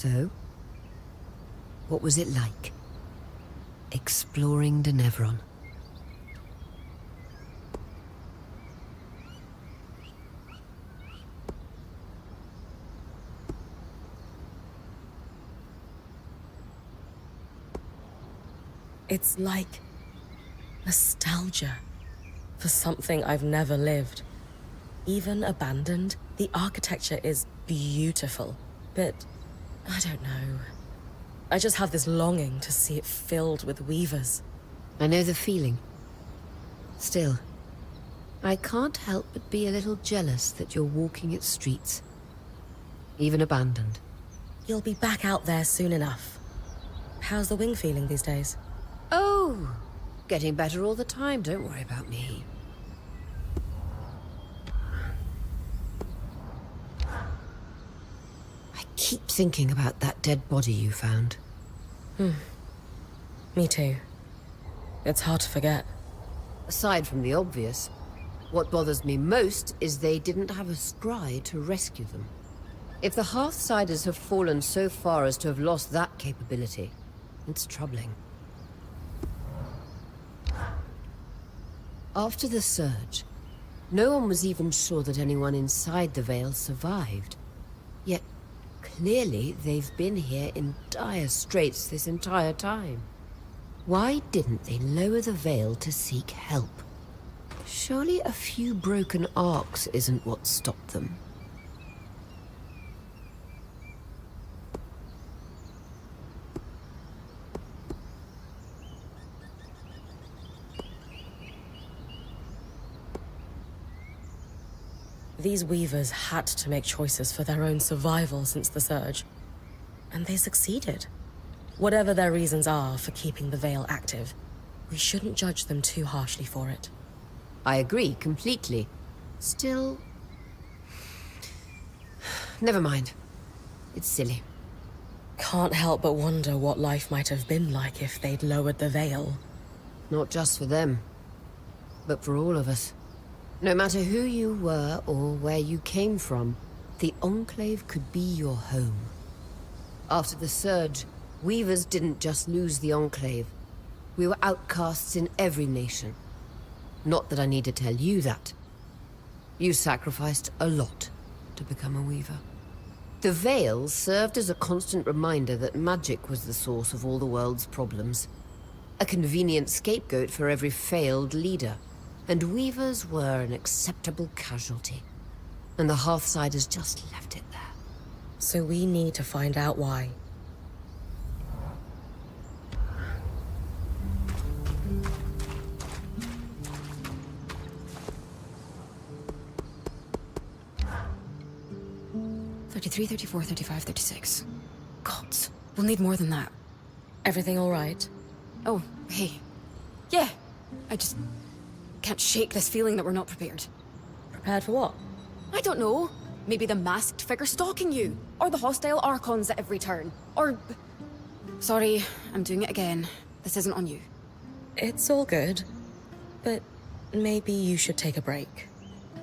So, what was it like? Exploring Denevron. It's like nostalgia for something I've never lived. Even abandoned, the architecture is beautiful, but I don't know. I just have this longing to see it filled with weavers. I know the feeling. Still, I can't help but be a little jealous that you're walking its streets. Even abandoned. You'll be back out there soon enough. How's the wing feeling these days? Oh, getting better all the time, don't worry about me. I keep thinking about that dead body you found. Me too. It's hard to forget. Aside from the obvious, what bothers me most is they didn't have a scry to rescue them. If the Hearthsiders have fallen so far as to have lost that capability, it's troubling. After the surge, no one was even sure that anyone inside the Vale survived. Yet, clearly they've been here in dire straits this entire time. Why didn't they lower the Vale to seek help? Surely a few broken arcs isn't what stopped them. These weavers had to make choices for their own survival since the surge. And they succeeded. Whatever their reasons are for keeping the Vale active, we shouldn't judge them too harshly for it. I agree completely. Still... Never mind. It's silly. Can't help but wonder what life might have been like if they'd lowered the Vale. Not just for them, but for all of us. No matter who you were or where you came from, the Enclave could be your home. After the surge, Weavers didn't just lose the Enclave. We were outcasts in every nation. Not that I need to tell you that. You sacrificed a lot to become a Weaver. The Veil served as a constant reminder that magic was the source of all the world's problems. A convenient scapegoat for every failed leader. And Weavers were an acceptable casualty. And the Hearthsiders just left it there. So we need to find out why. "33, 34, 35, 36. Gods, we'll need more than that. Everything all right? Oh, hey. Yeah, I just can't shake this feeling that we're not prepared. Prepared for what? I don't know. Maybe the masked figure stalking you, or the hostile Archons at every turn, or... Sorry, I'm doing it again. This isn't on you. It's all good. But maybe you should take a break.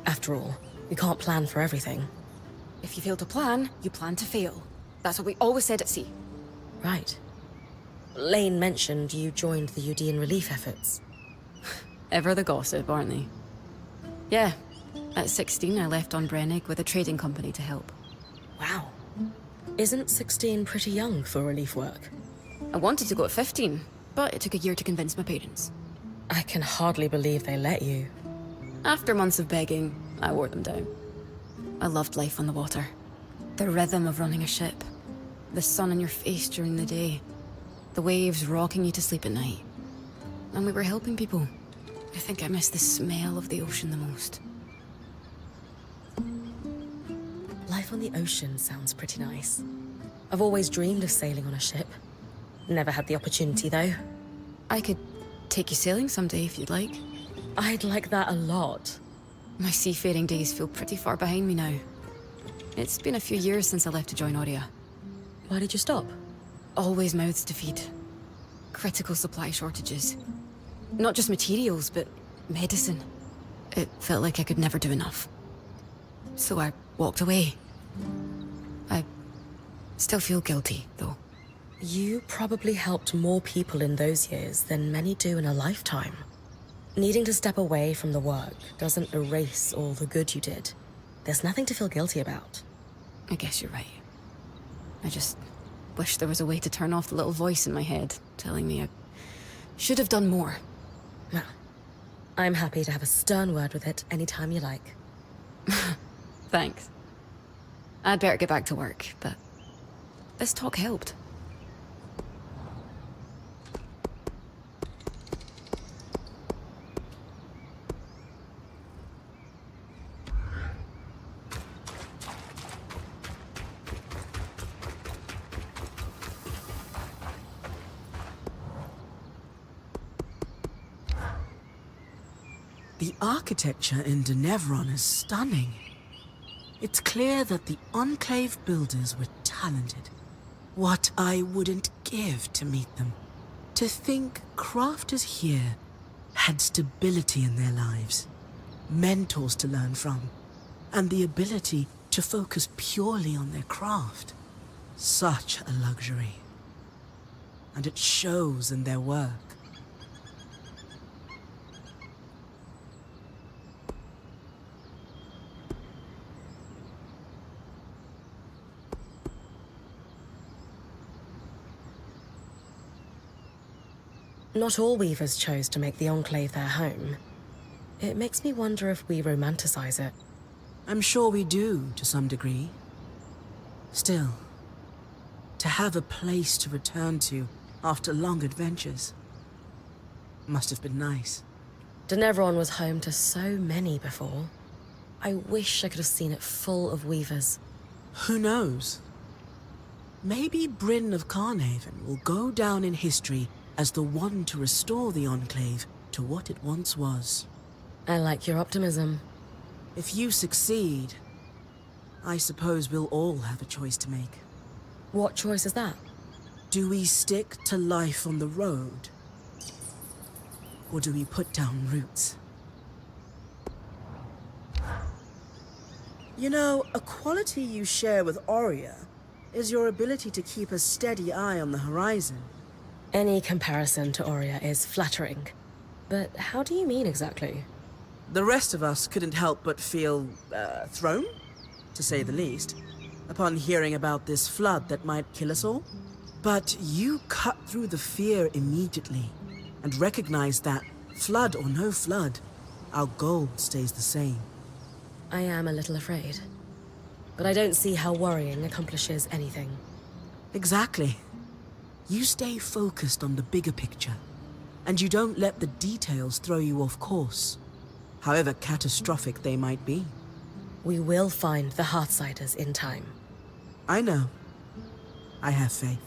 After all, we can't plan for everything. If you fail to plan, you plan to fail. That's what we always said at sea. Right. Lane mentioned you joined the Udean relief efforts. Ever the gossip, aren't they? Yeah. At 16, I left on Brennig with a trading company to help. Wow. Isn't 16 pretty young for relief work? I wanted to go at 15, but it took a year to convince my parents. I can hardly believe they let you. After months of begging, I wore them down. I loved life on the water. The rhythm of running a ship. The sun on your face during the day. The waves rocking you to sleep at night. And we were helping people. I think I miss the smell of the ocean the most. Life on the ocean sounds pretty nice. I've always dreamed of sailing on a ship. Never had the opportunity, though. I could take you sailing someday if you'd like. I'd like that a lot. My seafaring days feel pretty far behind me now. It's been a few years since I left to join Aurea. Why did you stop? Always mouths to feed. Critical supply shortages. Not just materials, but medicine. It felt like I could never do enough. So I walked away. I Still feel guilty, though. You probably helped more people in those years than many do in a lifetime. Needing to step away from the work doesn't erase all the good you did. There's nothing to feel guilty about. I guess you're right. I just wish there was a way to turn off the little voice in my head telling me I should have done more. Well, I'm happy to have a stern word with it anytime you like. Thanks. I'd better get back to work, but this talk helped. The architecture in Denevron is stunning. It's clear that the Enclave builders were talented. What I wouldn't give to meet them. To think crafters here had stability in their lives, mentors to learn from, and the ability to focus purely on their craft. Such a luxury. And it shows in their work. Not all weavers chose to make the Enclave their home. It makes me wonder if we romanticize it. I'm sure we do, to some degree. Still, to have a place to return to after long adventures must have been nice. Denevron was home to so many before. I wish I could have seen it full of weavers. Who knows? Maybe Bryn of Carnhaven will go down in history as the one to restore the Enclave to what it once was. I like your optimism. If you succeed, I suppose we'll all have a choice to make. What choice is that? Do we stick to life on the road? Or do we put down roots? You know, a quality you share with Aurea is your ability to keep a steady eye on the horizon. Any comparison to Aurea is flattering. But how do you mean exactly? The rest of us couldn't help but feel, thrown, to say the least, upon hearing about this flood that might kill us all. But you cut through the fear immediately and recognized that, flood or no flood, our goal stays the same. I am a little afraid. But I don't see how worrying accomplishes anything. Exactly. You stay focused on the bigger picture, and you don't let the details throw you off course, however catastrophic they might be. We will find the Heartsiders in time. I know. I have faith.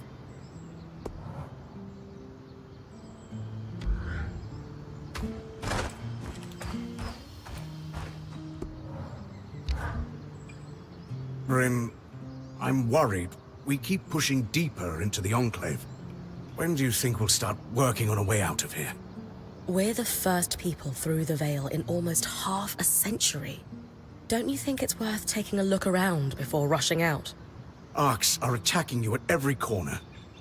Bryn, I'm worried. We keep pushing deeper into the Enclave. When do you think we'll start working on a way out of here? We're the first people through the Veil in almost half a century. Don't you think it's worth taking a look around before rushing out? Arcs are attacking you at every corner.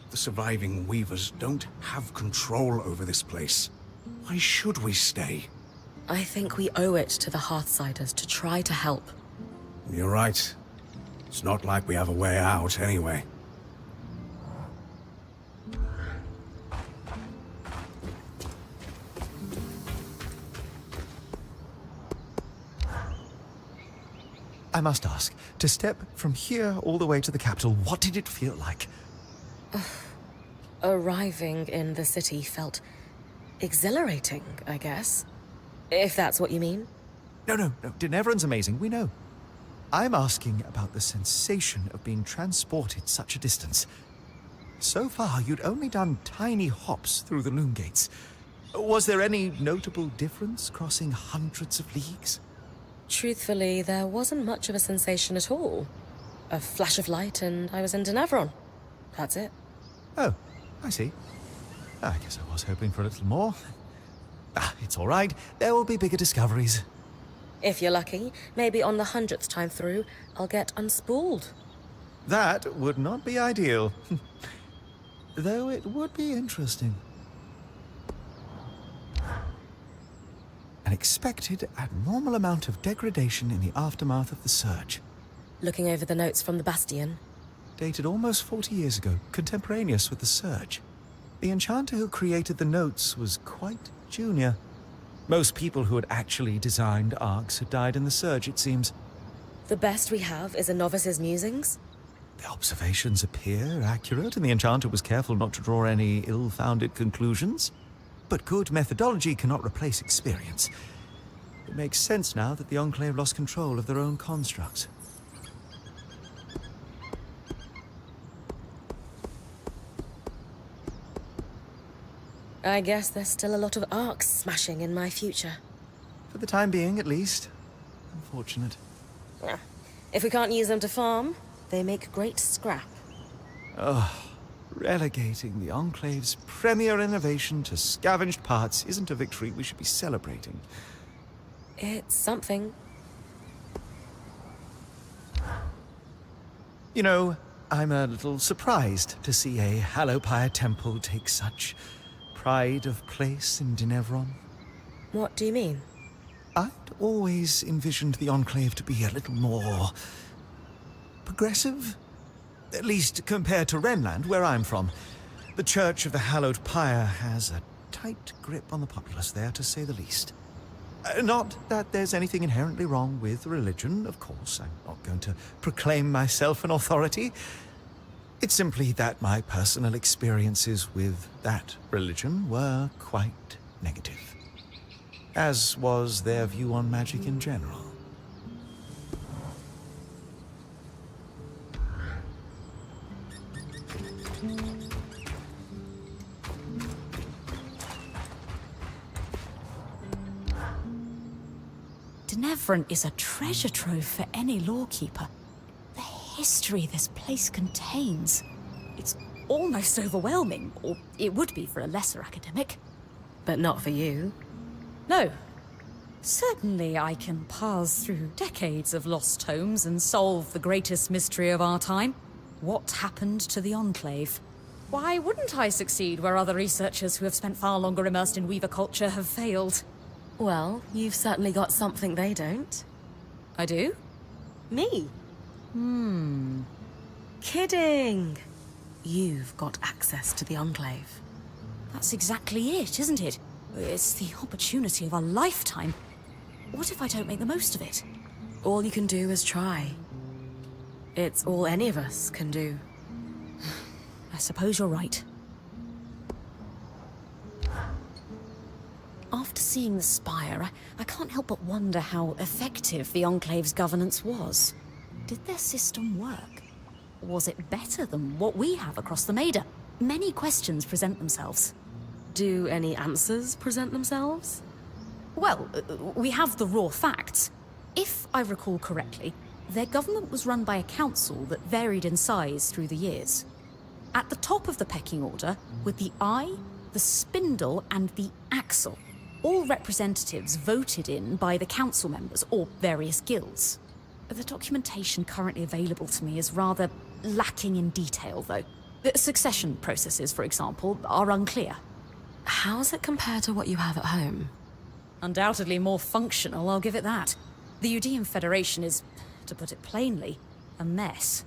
The surviving Weavers don't have control over this place. Why should we stay? I think we owe it to the Heartsiders to try to help. You're right. It's not like we have a way out, anyway. I must ask, to step from here all the way to the capital, what did it feel like? Arriving in the city felt exhilarating, I guess. If that's what you mean. No. Denevron's amazing, we know. I'm asking about the sensation of being transported such a distance. So far, you'd only done tiny hops through the Loom Gates. Was there any notable difference crossing hundreds of leagues? Truthfully, there wasn't much of a sensation at all. A flash of light and I was in Denevron. That's it. Oh, I see. I guess I was hoping for a little more. It's all right. There will be bigger discoveries. If you're lucky, maybe on the 100th time through, I'll get unspooled. That would not be ideal. Though it would be interesting. An expected abnormal amount of degradation in the aftermath of the surge. Looking over the notes from the Bastion. Dated almost 40 years ago, contemporaneous with the surge. The enchanter who created the notes was quite junior. Most people who had actually designed arcs had died in the surge, it seems. The best we have is a novice's musings? The observations appear accurate, and the enchanter was careful not to draw any ill-founded conclusions. But good methodology cannot replace experience. It makes sense now that the Enclave lost control of their own constructs. I guess there's still a lot of arcs smashing in my future. For the time being, at least. Unfortunate. Yeah. If we can't use them to farm, they make great scrap. Relegating the Enclave's premier innovation to scavenged parts isn't a victory we should be celebrating. It's something. You know, I'm a little surprised to see a Hallowpire temple take such pride of place in Denevron. What do you mean? I'd always envisioned the Enclave to be a little more progressive. At least compared to Renland, where I'm from. The Church of the Hallowed Pyre has a tight grip on the populace there, to say the least. Not that there's anything inherently wrong with religion, of course. I'm not going to proclaim myself an authority. It's simply that my personal experiences with that religion were quite negative. As was their view on magic in general. Denevron is a treasure trove for any lawkeeper. The history this place contains. It's almost overwhelming, or it would be for a lesser academic. But not for you. No. Certainly I can pass through decades of lost tomes and solve the greatest mystery of our time. What happened to the Enclave? Why wouldn't I succeed where other researchers who have spent far longer immersed in Weaver culture have failed? Well, you've certainly got something they don't. I do? Me? Kidding! You've got access to the Enclave. That's exactly it, isn't it? It's the opportunity of a lifetime. What if I don't make the most of it? All you can do is try. It's all any of us can do. I suppose you're right. After seeing the Spire, I can't help but wonder how effective the Enclave's governance was. Did their system work? Was it better than what we have across the Maida? Many questions present themselves. Do any answers present themselves? Well, we have the raw facts. If I recall correctly, their government was run by a council that varied in size through the years. At the top of the pecking order were the Eye, the Spindle, and the Axle, all representatives voted in by the council members or various guilds. The documentation currently available to me is rather lacking in detail, though. The succession processes, for example, are unclear. How's it compared to what you have at home? Undoubtedly more functional, I'll give it that. The Udean Federation is, to put it plainly, a mess.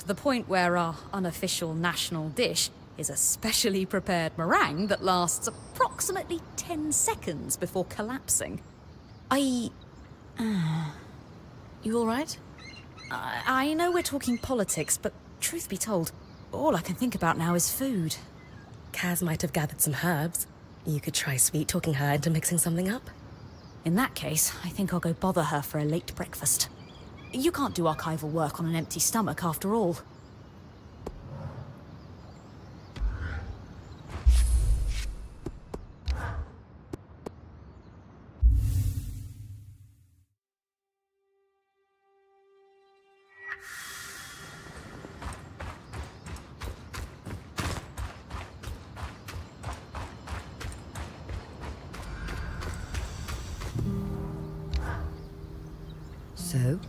To the point where our unofficial national dish is a specially prepared meringue that lasts approximately 10 seconds before collapsing. You all right? I know we're talking politics, but truth be told, all I can think about now is food. Kaz might have gathered some herbs. You could try sweet-talking her into mixing something up. In that case, I think I'll go bother her for a late breakfast. You can't do archival work on an empty stomach, after all. So,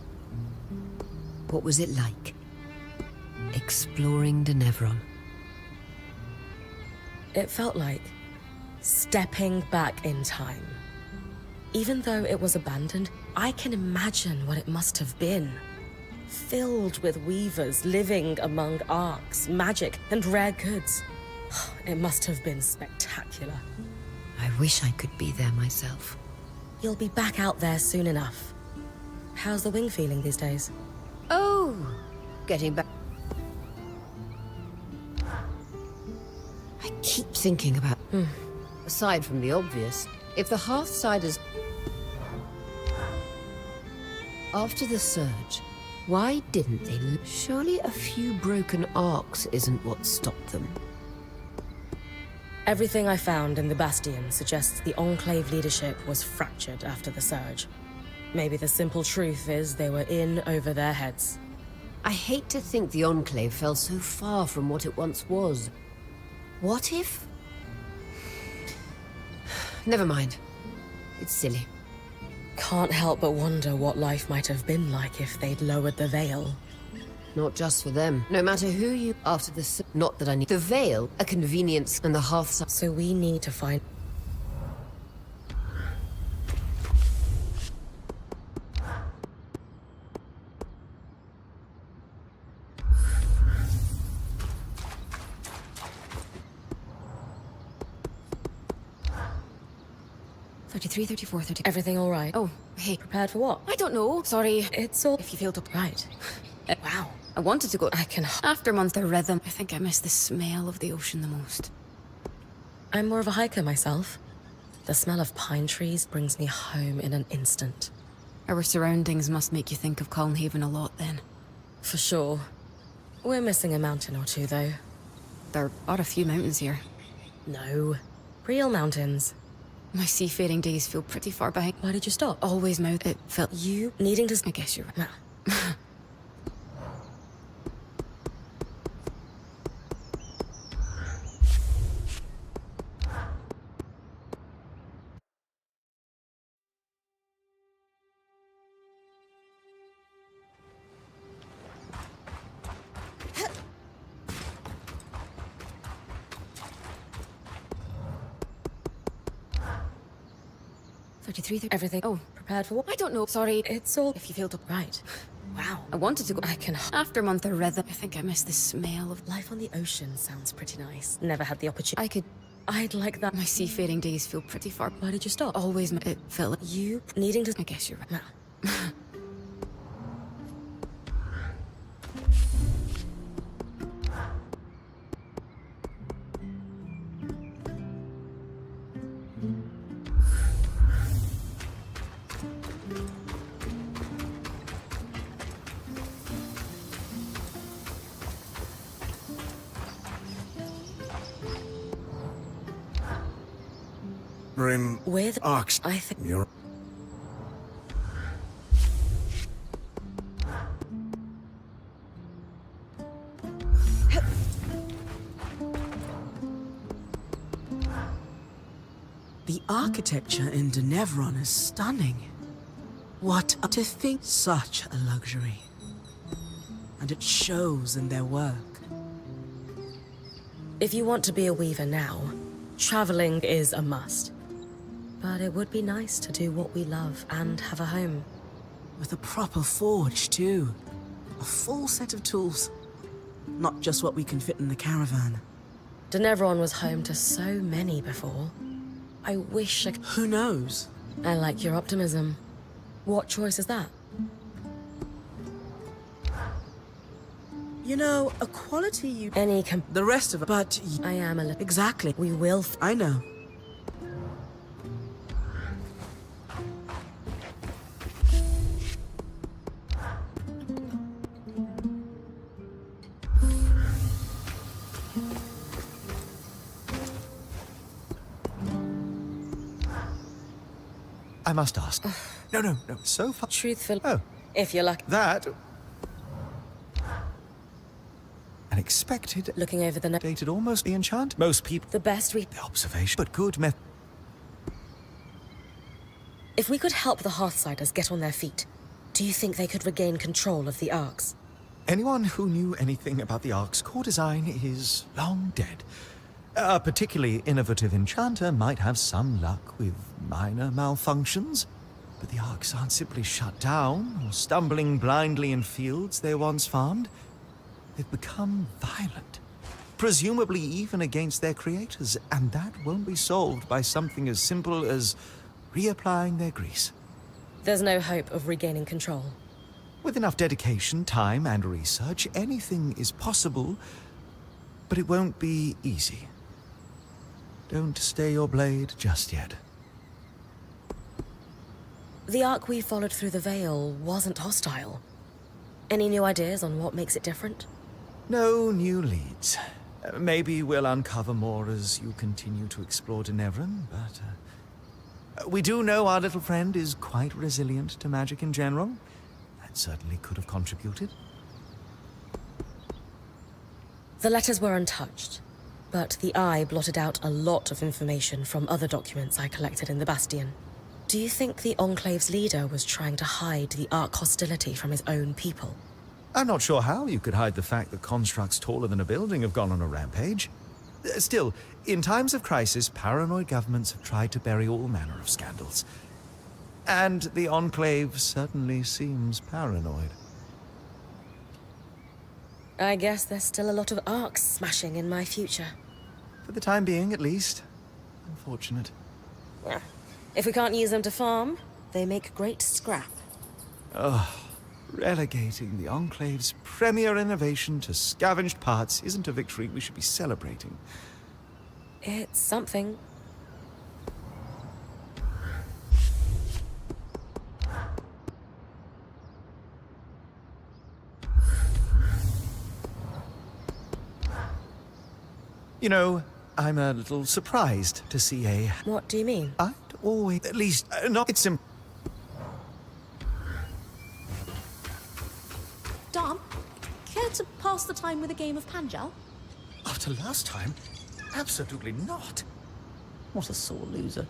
what was it like? exploring Denevron. It felt like stepping back in time. Even though it was abandoned, I can imagine what it must have been. Filled with weavers living among arcs, magic, and rare goods. It must have been spectacular. I wish I could be there myself. You'll be back out there soon enough. How's the wing feeling these days? Oh, getting back. I keep thinking about... Aside from the obvious, if the Hearthsiders... After the surge, why didn't they... Surely a few broken arcs isn't what stopped them. Everything I found in the Bastion suggests the Enclave leadership was fractured after the surge. Maybe the simple truth is they were in over their heads. I hate to think the Enclave fell so far from what it once was. What if... Never mind. It's silly. Can't help but wonder what life might have been like if they'd lowered the veil. Not just for them. No matter who you... After the... Not that I need... The veil, a convenience, and the Hearthside... So we need to find... Everything all right? Oh, hey. Prepared for what? I don't know. Sorry. It's all... If you feel to... Right. Wow. I wanted to go... I can... After months, the rhythm. I think I miss the smell of the ocean the most. I'm more of a hiker myself. The smell of pine trees brings me home in an instant. Our surroundings must make you think of Calmhaven a lot, then. For sure. We're missing a mountain or two, though. There are a few mountains here. No. Real mountains. My seafaring days feel pretty far behind. Why did you stop? Always mouth. It felt... You needing to... I guess you're right. No. Everything... Oh, Prepared for what? I don't know. Sorry. It's all... If you feel to... Right. Wow. I wanted to go... I can... After month of rhythm, I think I miss the smell of... Life on the ocean sounds pretty nice. Never had the opportunity. I could... I'd like that. My seafaring days feel pretty far... Why did you stop? Always... It felt... You needing to... I guess you're right. No. Brim... With... Arcs... I think... You're... The architecture in Denevron is stunning. What to think such a luxury. And it shows in their work. If you want to be a weaver now, traveling is a must. But it would be nice to do what we love and have a home. With a proper forge, too. A full set of tools. Not just what we can fit in the caravan. Denevron was home to so many before. I wish I... Who knows? I like your optimism. What choice is that? You know, a quality you... Any The rest of it, but... I am a little... Exactly. We will... I know. I must ask. No. So far... Truthful... Oh. If you're lucky. That... Unexpected... Looking over the... Dated almost the enchant. Most people... The best we... The observation... But good method. If we could help the Hearthsiders get on their feet, do you think they could regain control of the Arcs? Anyone who knew anything about the Ark's core design is long dead. A particularly innovative enchanter might have some luck with minor malfunctions, but the Arks aren't simply shut down or stumbling blindly in fields they once farmed. They've become violent, presumably even against their creators, and that won't be solved by something as simple as reapplying their grease. There's no hope of regaining control. With enough dedication, time, and research, anything is possible, but it won't be easy. Don't stay your blade just yet. The Ark we followed through the Veil wasn't hostile. Any new ideas on what makes it different? No new leads. Maybe we'll uncover more as you continue to explore Denevran, but we do know our little friend is quite resilient to magic in general. That certainly could have contributed. The letters were untouched, but the Eye blotted out a lot of information from other documents I collected in the Bastion. Do you think the Enclave's leader was trying to hide the Ark hostility from his own people? I'm not sure how you could hide the fact that constructs taller than a building have gone on a rampage. Still, in times of crisis, paranoid governments have tried to bury all manner of scandals. And the Enclave certainly seems paranoid. I guess there's still a lot of Ark smashing in my future. For the time being, at least. Unfortunate. Yeah. If we can't use them to farm, they make great scrap. Relegating the Enclave's premier innovation to scavenged parts isn't a victory we should be celebrating. It's something. You know, I'm a little surprised to see a... What do you mean? I'd always... At least, not... It's... Dom, care to pass the time with a game of Panja? After last time? Absolutely not. What a sore loser.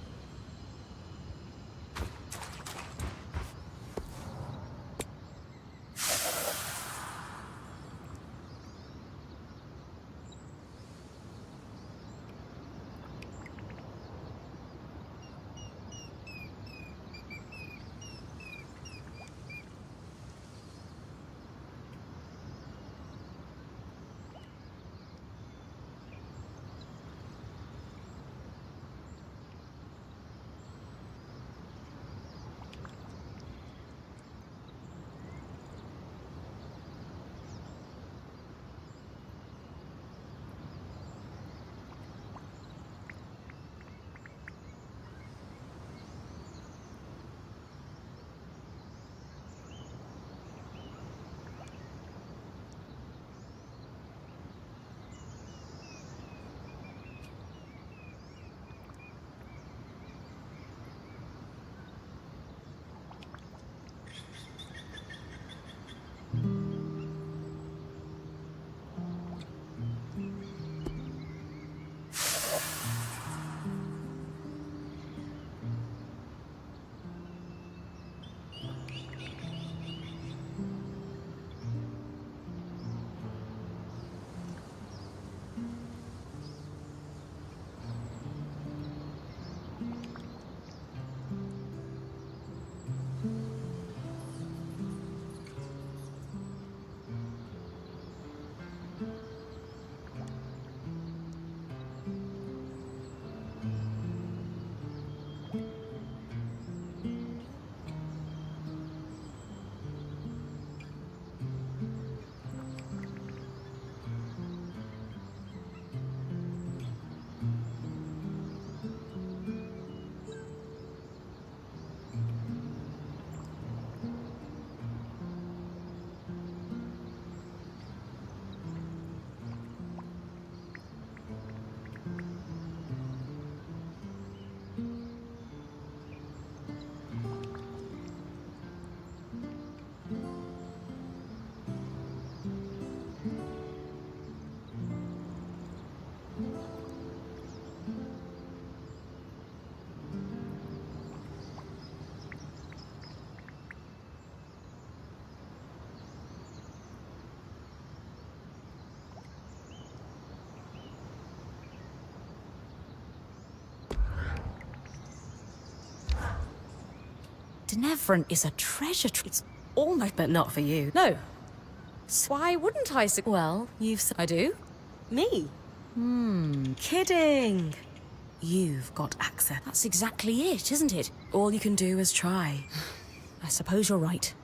Denevran is a treasure trove. It's almost... But not for you. No. Why wouldn't I... Well, you've... I do? Me? Kidding. You've got access. That's exactly it, isn't it? All you can do is try. I suppose you're right.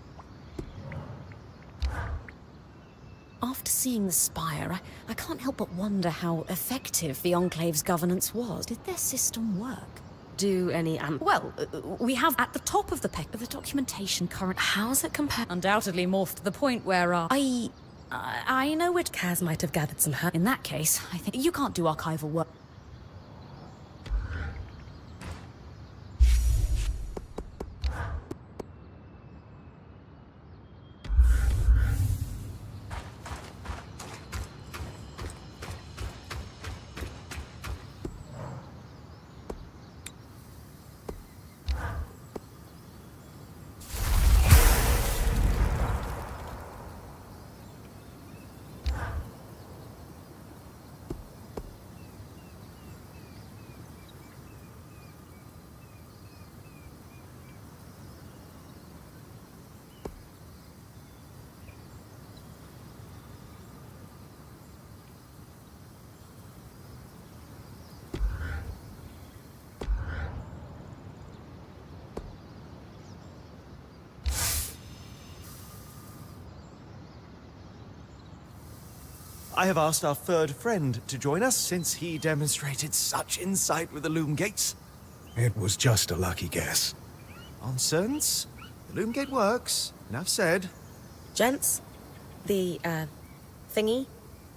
After seeing the Spire, I can't help but wonder how effective the Enclave's governance was. Did their system work? Do any Well, we have at the top of the documentation current... How's it compared? Undoubtedly morphed to the point where, I know it... Kaz might have gathered some In that case, I think you can't do archival work. I have asked our third friend to join us since he demonstrated such insight with the loom gates. It was just a lucky guess. Nonsense. The loom gate works. Enough said. Gents, the, thingy?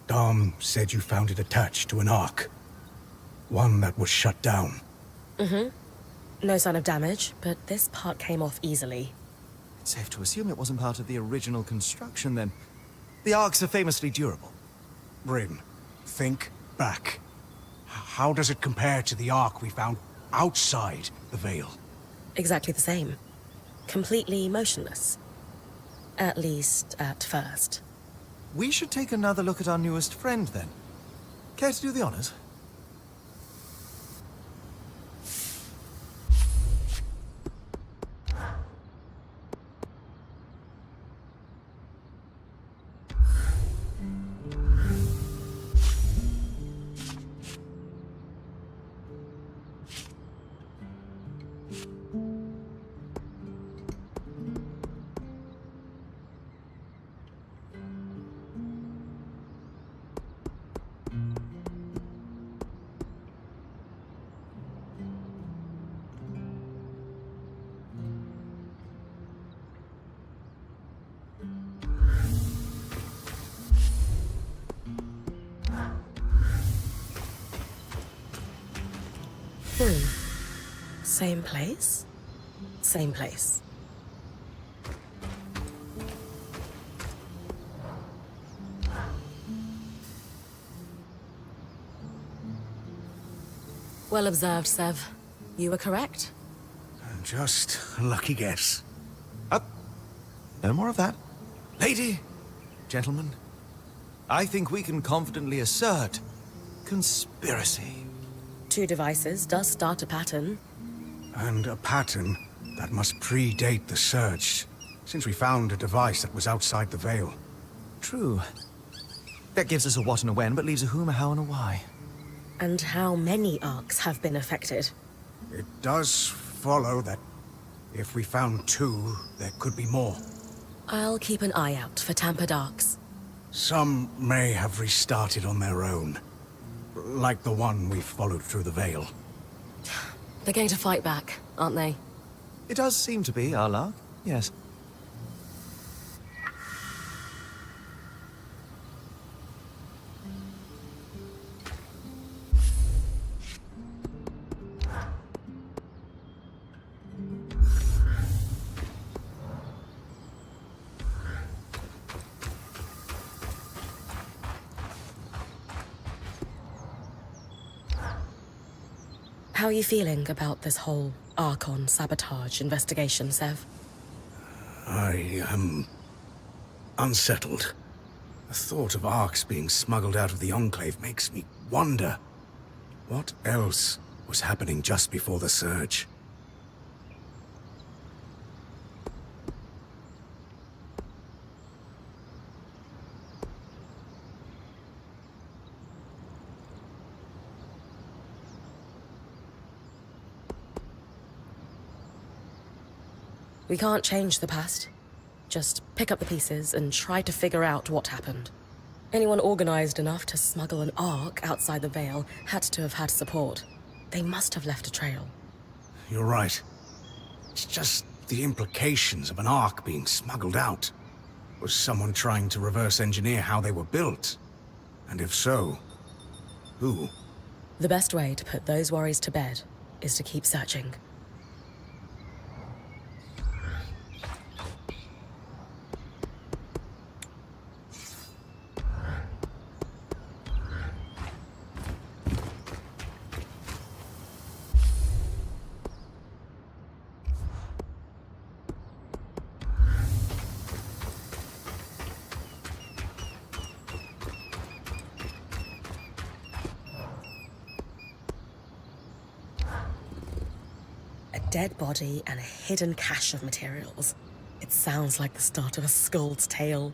Dom said you found it attached to an ark. One that was shut down. No sign of damage, but this part came off easily. It's safe to assume it wasn't part of the original construction, then. The arks are famously durable. Bryn, think back. How does it compare to the ark we found outside the Vale? Exactly the same. Completely motionless. At least, at first. We should take another look at our newest friend, then. Care to do the honors? Same place? Same place. Well observed, Sev. You were correct. Just a lucky guess. Up. No more of that. Lady, gentlemen, I think we can confidently assert conspiracy. 2 devices does start a pattern. And a pattern that must predate the Surge, since we found a device that was outside the Vale. True. That gives us a what and a when, but leaves a whom, a how, and a why. And how many arcs have been affected? It does follow that if we found 2, there could be more. I'll keep an eye out for tampered arcs. Some may have restarted on their own, like the one we followed through the Vale. They're going to fight back, aren't they? It does seem to be, our luck, yes. How are you feeling about this whole Archon sabotage investigation, Sev? I am unsettled. The thought of Arks being smuggled out of the Enclave makes me wonder what else was happening just before the Surge. We can't change the past. Just pick up the pieces and try to figure out what happened. Anyone organized enough to smuggle an Ark outside the Vale had to have had support. They must have left a trail. You're right. It's just the implications of an Ark being smuggled out. Was someone trying to reverse engineer how they were built? And if so, who? The best way to put those worries to bed is to keep searching. Dead body and a hidden cache of materials. It sounds like the start of a Skuld's tale.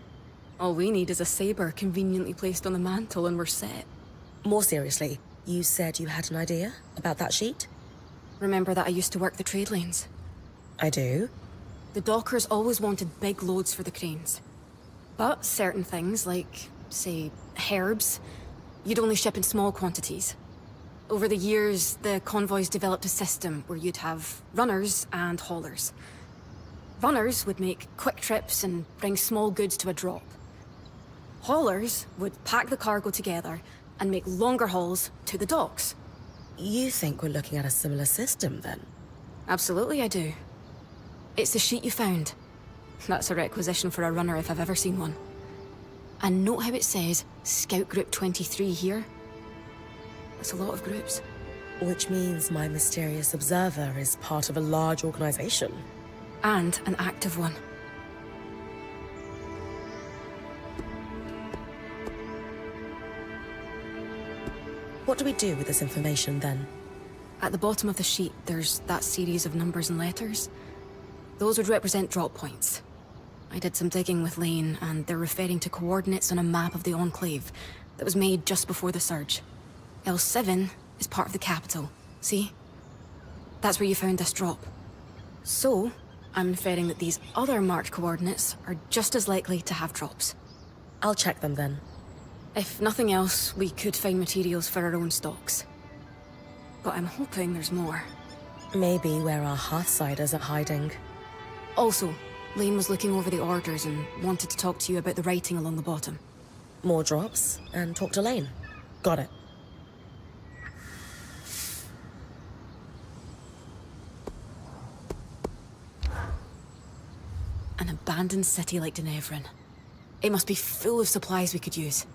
All we need is a saber conveniently placed on the mantle and we're set. More seriously, you said you had an idea about that sheet? Remember that I used to work the trade lanes? I do. The dockers always wanted big loads for the cranes. But certain things, like, say, herbs, you'd only ship in small quantities. Over the years, the convoys developed a system where you'd have runners and haulers. Runners would make quick trips and bring small goods to a drop. Haulers would pack the cargo together and make longer hauls to the docks. You think we're looking at a similar system, then? Absolutely, I do. It's the sheet you found. That's a requisition for a runner if I've ever seen one. And note how it says Scout Group 23 here. That's a lot of groups. Which means my mysterious observer is part of a large organization. And an active one. What do we do with this information, then? At the bottom of the sheet, there's that series of numbers and letters. Those would represent drop points. I did some digging with Lane, and they're referring to coordinates on a map of the Enclave that was made just before the surge. L7 is part of the capital, see? That's where you found this drop. So, I'm inferring that these other marked coordinates are just as likely to have drops. I'll check them then. If nothing else, we could find materials for our own stocks. But I'm hoping there's more. Maybe where our Hearthsiders are hiding. Also, Lane was looking over the orders and wanted to talk to you about the writing along the bottom. More drops, and talk to Lane. Got it. An abandoned city like Denevran. It must be full of supplies we could use.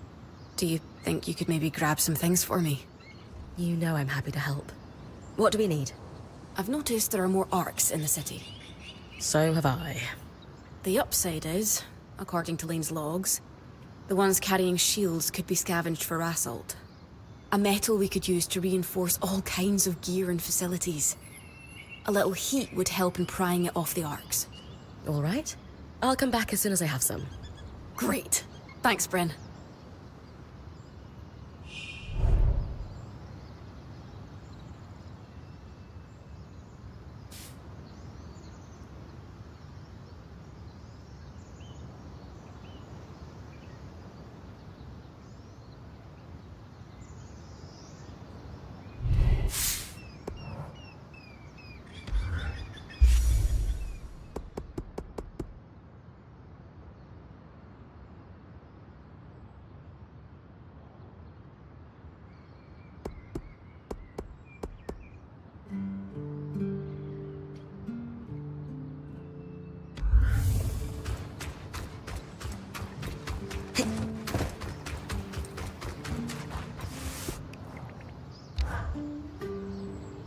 Do you think you could maybe grab some things for me? You know I'm happy to help. What do we need? I've noticed there are more arcs in the city. So have I. The upside is, according to Lane's logs, the ones carrying shields could be scavenged for assault. A metal we could use to reinforce all kinds of gear and facilities. A little heat would help in prying it off the arcs. All right. I'll come back as soon as I have some. Great. Thanks, Bryn.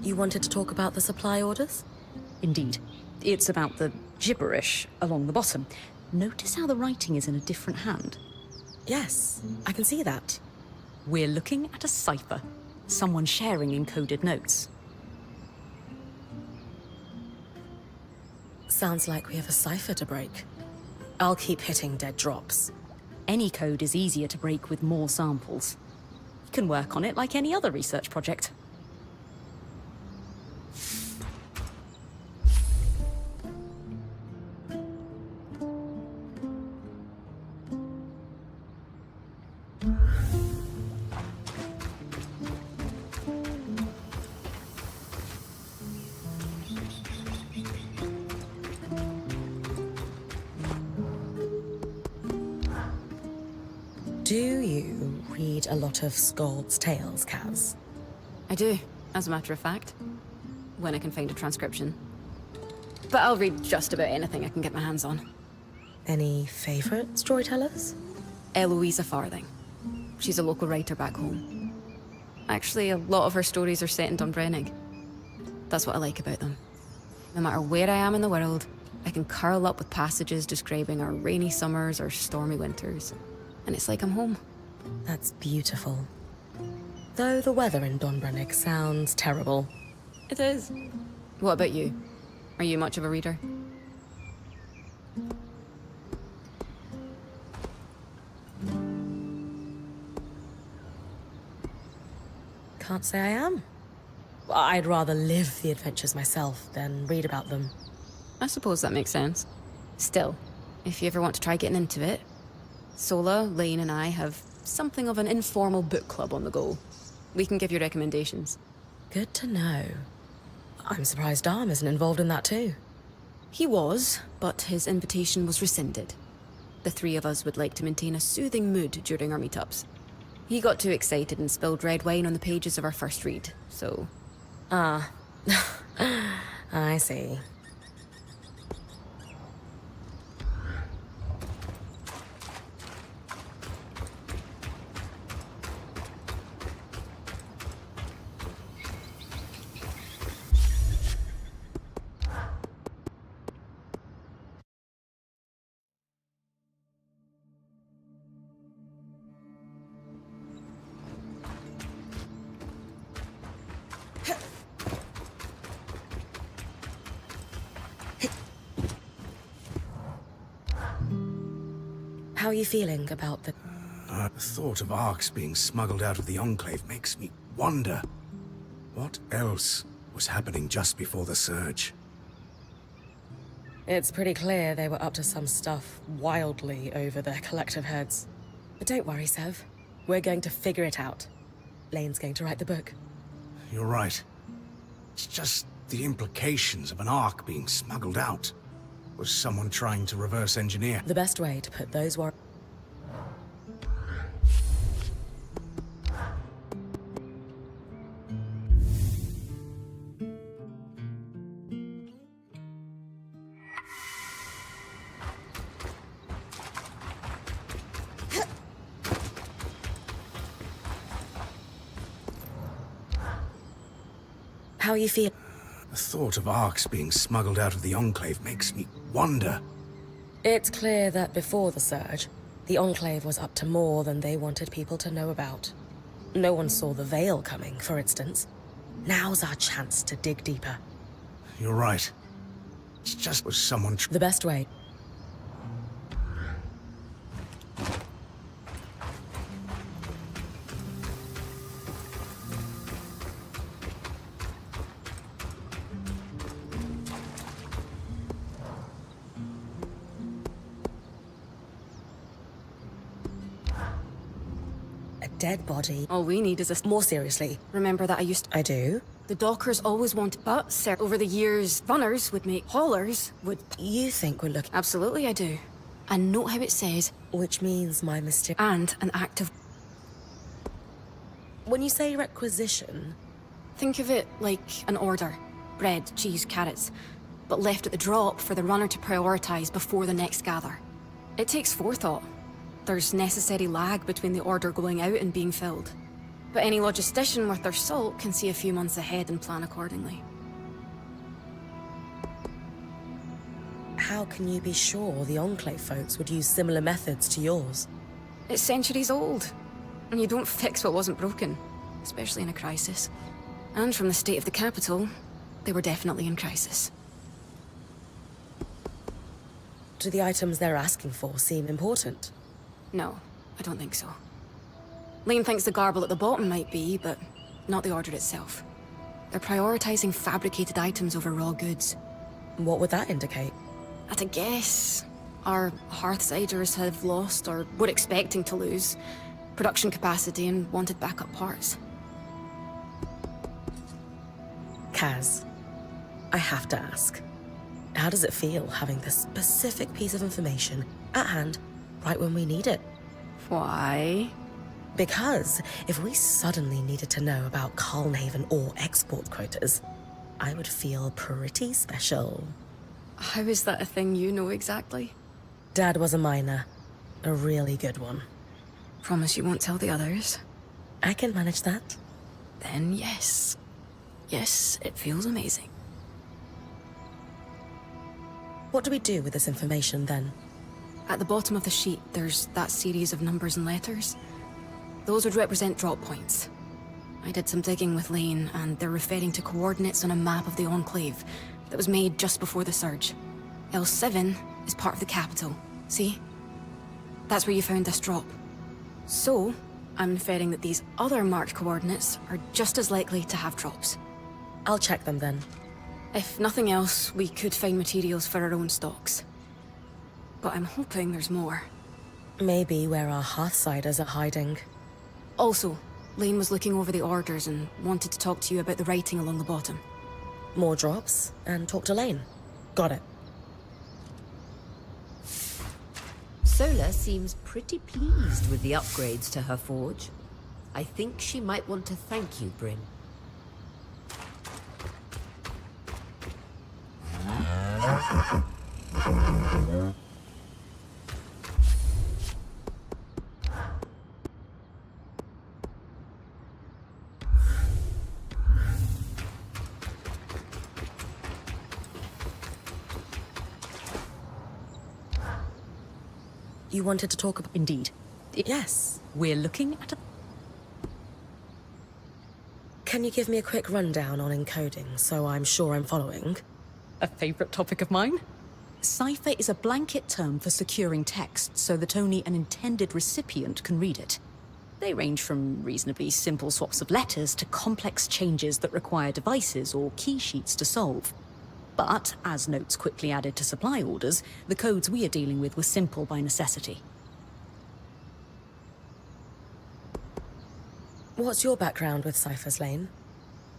You wanted to talk about the supply orders? Indeed. It's about the gibberish along the bottom. Notice how the writing is in a different hand. Yes, I can see that. We're looking at a cipher. Someone sharing encoded notes. Sounds like we have a cipher to break. I'll keep hitting dead drops. Any code is easier to break with more samples. You can work on it like any other research project. Do you read a lot of Scald's Tales, Kaz? I do, as a matter of fact. When I can find a transcription. But I'll read just about anything I can get my hands on. Any favourite storytellers? Eloisa Farthing. She's a local writer back home. Actually, a lot of her stories are set in Dunbrennig. That's what I like about them. No matter where I am in the world, I can curl up with passages describing our rainy summers or stormy winters. And it's like I'm home. That's beautiful. Though the weather in Dunbrennig sounds terrible. It is. What about you? Are you much of a reader? Can't say I am. I'd rather live the adventures myself than read about them. I suppose that makes sense. Still, if you ever want to try getting into it, Sola, Lane, and I have something of an informal book club on the go. We can give you recommendations. Good to know. I'm surprised Dom isn't involved in that too. He was, but his invitation was rescinded. The three of us would like to maintain a soothing mood during our meetups. He got too excited and spilled red wine on the pages of our first read, so... Ah. I see. How are you feeling about the... The thought of Arks being smuggled out of the Enclave makes me wonder. What else was happening just before the surge? It's pretty clear they were up to some stuff wildly over their collective heads. But don't worry, Sev. We're going to figure it out. Lane's going to write the book. You're right. It's just the implications of an Ark being smuggled out. Was someone trying to reverse engineer? The best way to put those worries... How are you feeling? The thought of Arks being smuggled out of the Enclave makes me wonder. It's clear that before the surge, the Enclave was up to more than they wanted people to know about. No one saw the Veil coming, for instance. Now's our chance to dig deeper. You're right. It's just was someone The best way... dead body. All we need is a... More seriously. Remember that I used to... I do? The dockers always wanted... But, sir, over the years, runners would make... Haulers would... You think we're looking... Absolutely I do. And note how it says... Which means my mistake... And an act of... When you say requisition... Think of it like an order. Bread, cheese, carrots. But left at the drop for the runner to prioritise before the next gather. It takes forethought. There's necessary lag between the order going out and being filled. But any logistician worth their salt can see a few months ahead and plan accordingly. How can you be sure the Enclave folks would use similar methods to yours? It's centuries old. And you don't fix what wasn't broken. Especially in a crisis. And from the state of the capital, they were definitely in crisis. Do the items they're asking for seem important? No, I don't think so. Lane thinks the garble at the bottom might be, but not the order itself. They're prioritizing fabricated items over raw goods. What would that indicate? At a guess, our Hearthsiders have lost, or were expecting to lose, production capacity and wanted backup parts. Kaz, I have to ask. How does it feel having this specific piece of information at hand right when we need it? Why? Because if we suddenly needed to know about Carlhaven ore export quotas, I would feel pretty special. How is that a thing you know exactly? Dad was a miner. A really good one. Promise you won't tell the others? I can manage that. Then yes. Yes, it feels amazing. What do we do with this information then? At the bottom of the sheet, there's that series of numbers and letters. Those would represent drop points. I did some digging with Lane, and they're referring to coordinates on a map of the Enclave that was made just before the surge. L7 is part of the capital, see? That's where you found this drop. So, I'm inferring that these other marked coordinates are just as likely to have drops. I'll check them then. If nothing else, we could find materials for our own stocks. But I'm hoping there's more. Maybe where our Hearthsiders are hiding. Also, Lane was looking over the orders and wanted to talk to you about the writing along the bottom. More drops, and talk to Lane. Got it. Sola seems pretty pleased with the upgrades to her forge. I think she might want to thank you, Bryn. You wanted to talk about... Indeed. Yes. We're looking at a... Can you give me a quick rundown on encoding, so I'm sure I'm following? A favourite topic of mine? Cipher is a blanket term for securing text so that only an intended recipient can read it. They range from reasonably simple swaps of letters to complex changes that require devices or key sheets to solve. But, as notes quickly added to supply orders, the codes we are dealing with were simple by necessity. What's your background with ciphers, Lane?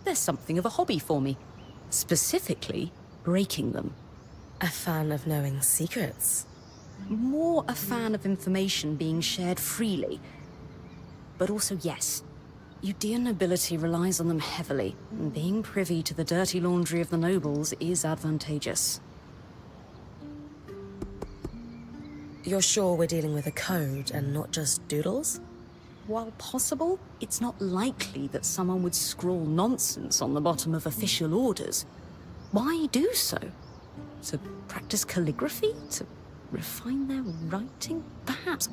There's something of a hobby for me. Specifically, breaking them. A fan of knowing secrets? More a fan of information being shared freely. But also, yes, Udean nobility relies on them heavily, and being privy to the dirty laundry of the nobles is advantageous. You're sure we're dealing with a code and not just doodles? While possible, it's not likely that someone would scrawl nonsense on the bottom of official orders. Why do so? To practice calligraphy? To refine their writing? Perhaps.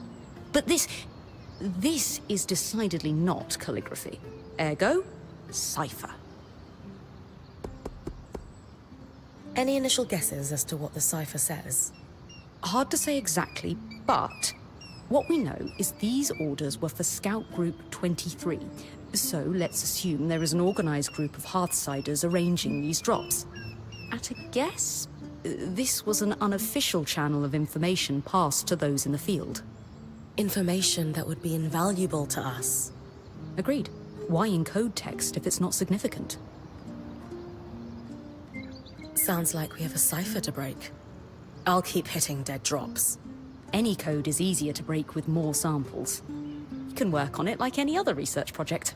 But this is decidedly not calligraphy. Ergo, cipher. Any initial guesses as to what the cipher says? Hard to say exactly, but what we know is these orders were for Scout Group 23. So let's assume there is an organized group of Hearthsiders arranging these drops. At a guess, this was an unofficial channel of information passed to those in the field. Information that would be invaluable to us. Agreed. Why encode text if it's not significant? Sounds like we have a cipher to break. I'll keep hitting dead drops. Any code is easier to break with more samples. You can work on it like any other research project.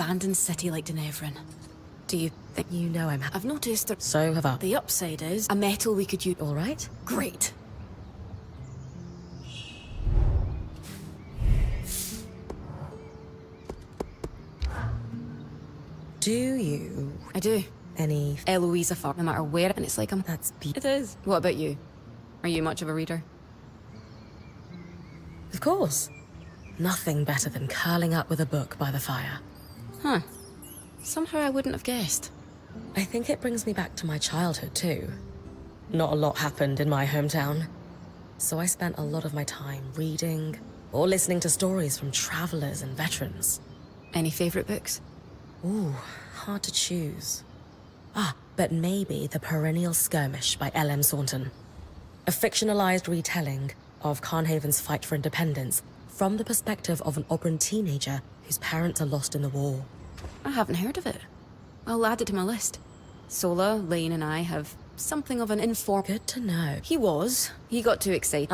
abandoned city like Denevran. Do you think... You know I'm I've noticed that So have I. the upside is a metal we could use... All right? Great. Do you... I do. Any... Eloisa Farm, no matter where, and it's like I'm... That's It is. What about you? Are you much of a reader? Of course. Nothing better than curling up with a book by the fire. Huh. Somehow I wouldn't have guessed. I think it brings me back to my childhood, too. Not a lot happened in my hometown. So I spent a lot of my time reading or listening to stories from travelers and veterans. Any favourite books? Ooh, hard to choose. But maybe The Perennial Skirmish by L.M. Saunton. A fictionalized retelling of Carnhaven's fight for independence from the perspective of an Auburn teenager whose parents are lost in the war. I haven't heard of it. I'll add it to my list. Sola, Lane and I have something of an informal... Good to know. He was. He got too excited.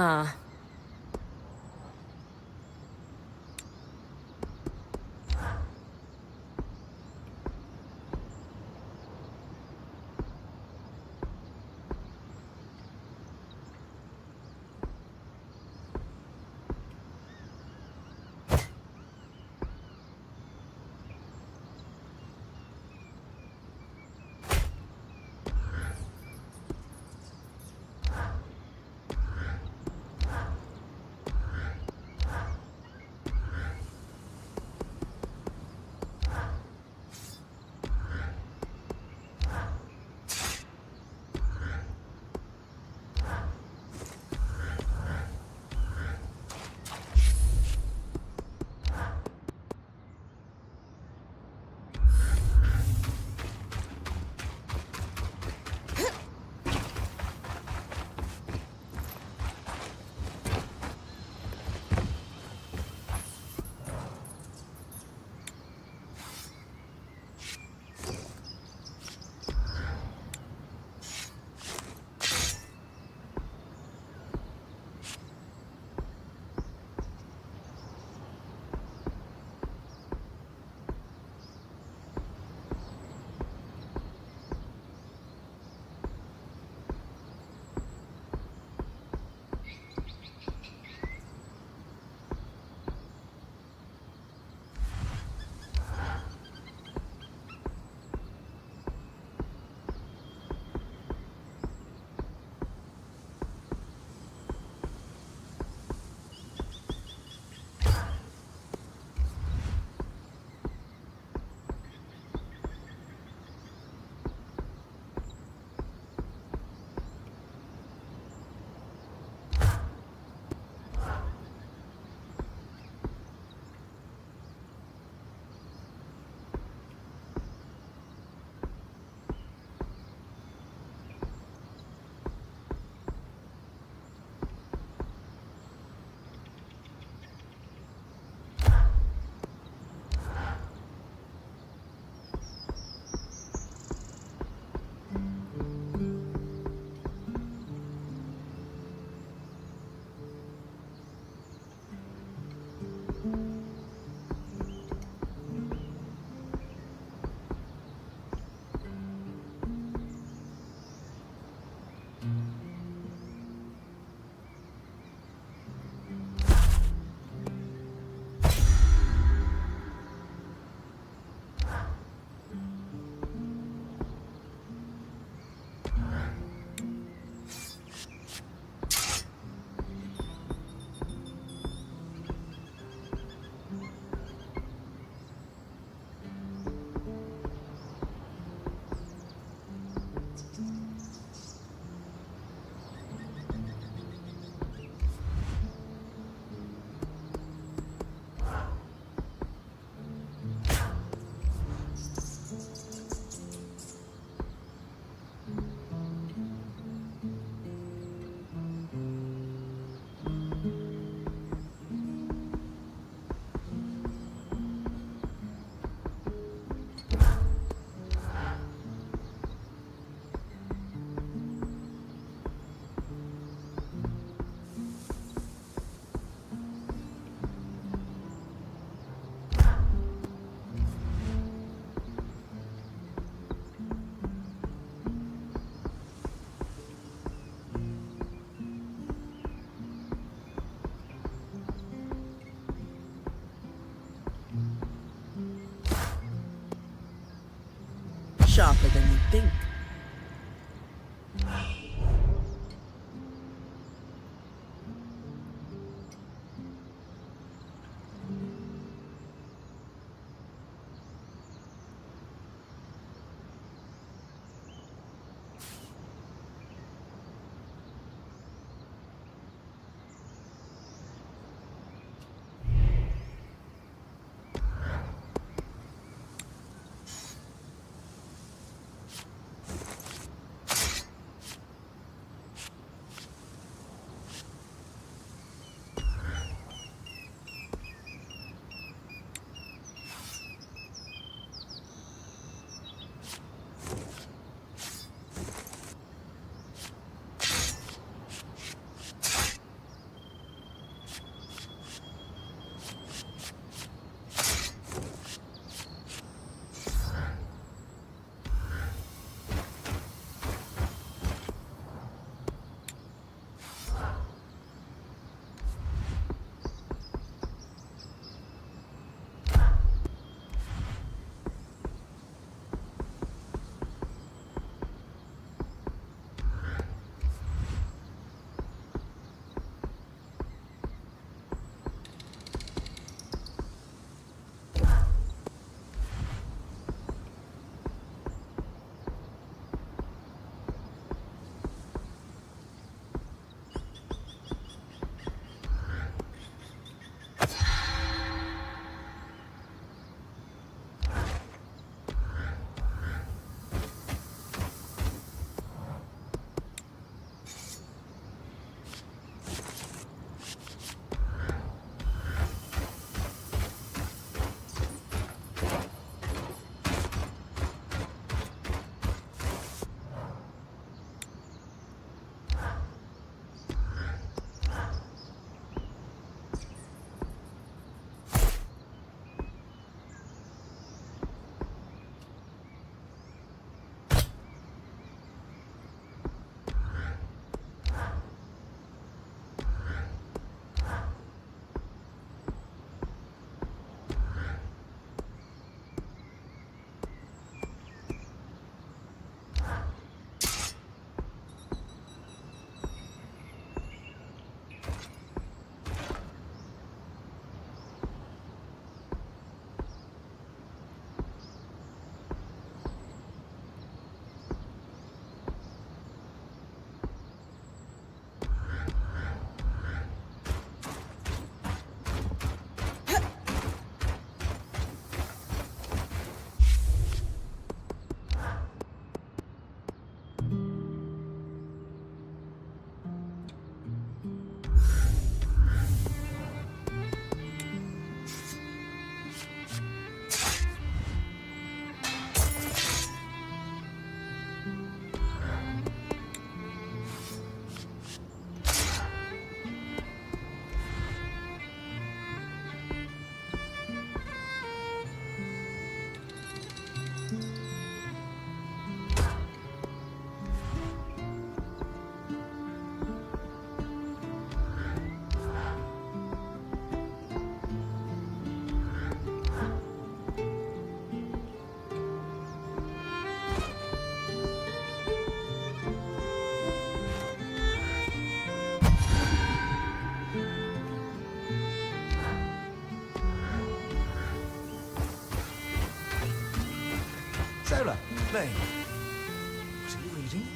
May, what are you reading?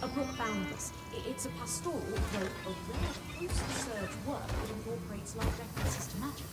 A book bound this. It's a pastoral, though a rare post-surge work that incorporates life references to magic.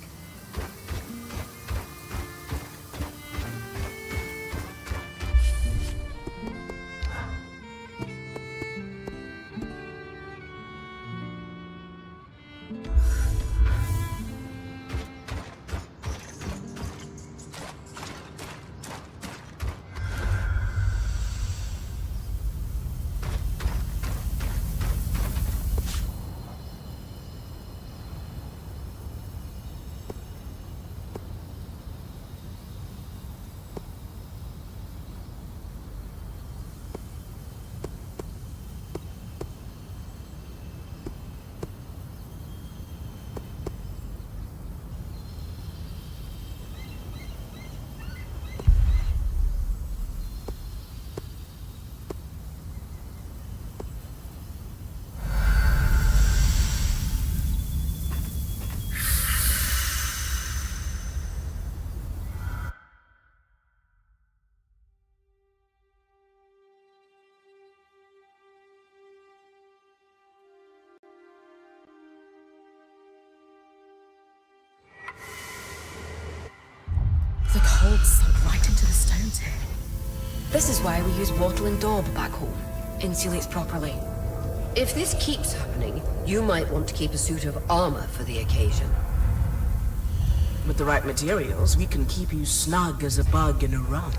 The cold sunk right into the stones here. This is why we use wattle and daub back home. Insulates properly. If this keeps happening, you might want to keep a suit of armor for the occasion. With the right materials, we can keep you snug as a bug in a rug.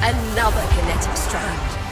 Another kinetic strand.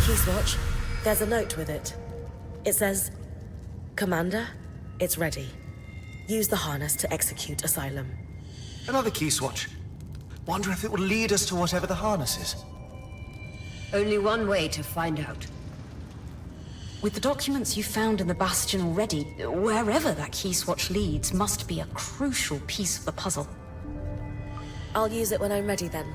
key swatch. There's a note with it. It says, Commander, it's ready. Use the harness to execute Asylum. Another key swatch. Wonder if it will lead us to whatever the harness is. Only one way to find out. With the documents you found in the Bastion already, wherever that key swatch leads must be a crucial piece of the puzzle. I'll use it when I'm ready then.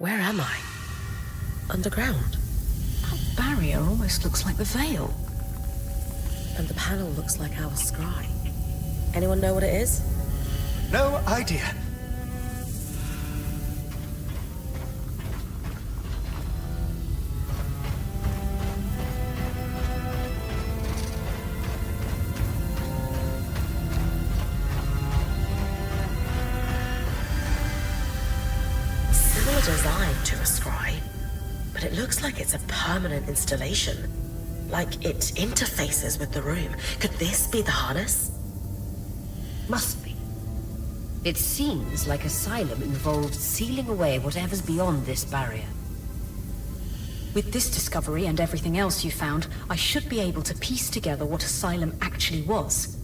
Where am I? Underground. That barrier almost looks like the veil. And the panel looks like our scry. Anyone know what it is? No idea. Similar design to a scry, but it looks like it's a permanent installation. Like it interfaces with the room. Could this be the harness? Must be. It seems like Asylum involved sealing away whatever's beyond this barrier. With this discovery and everything else you found, I should be able to piece together what Asylum actually was.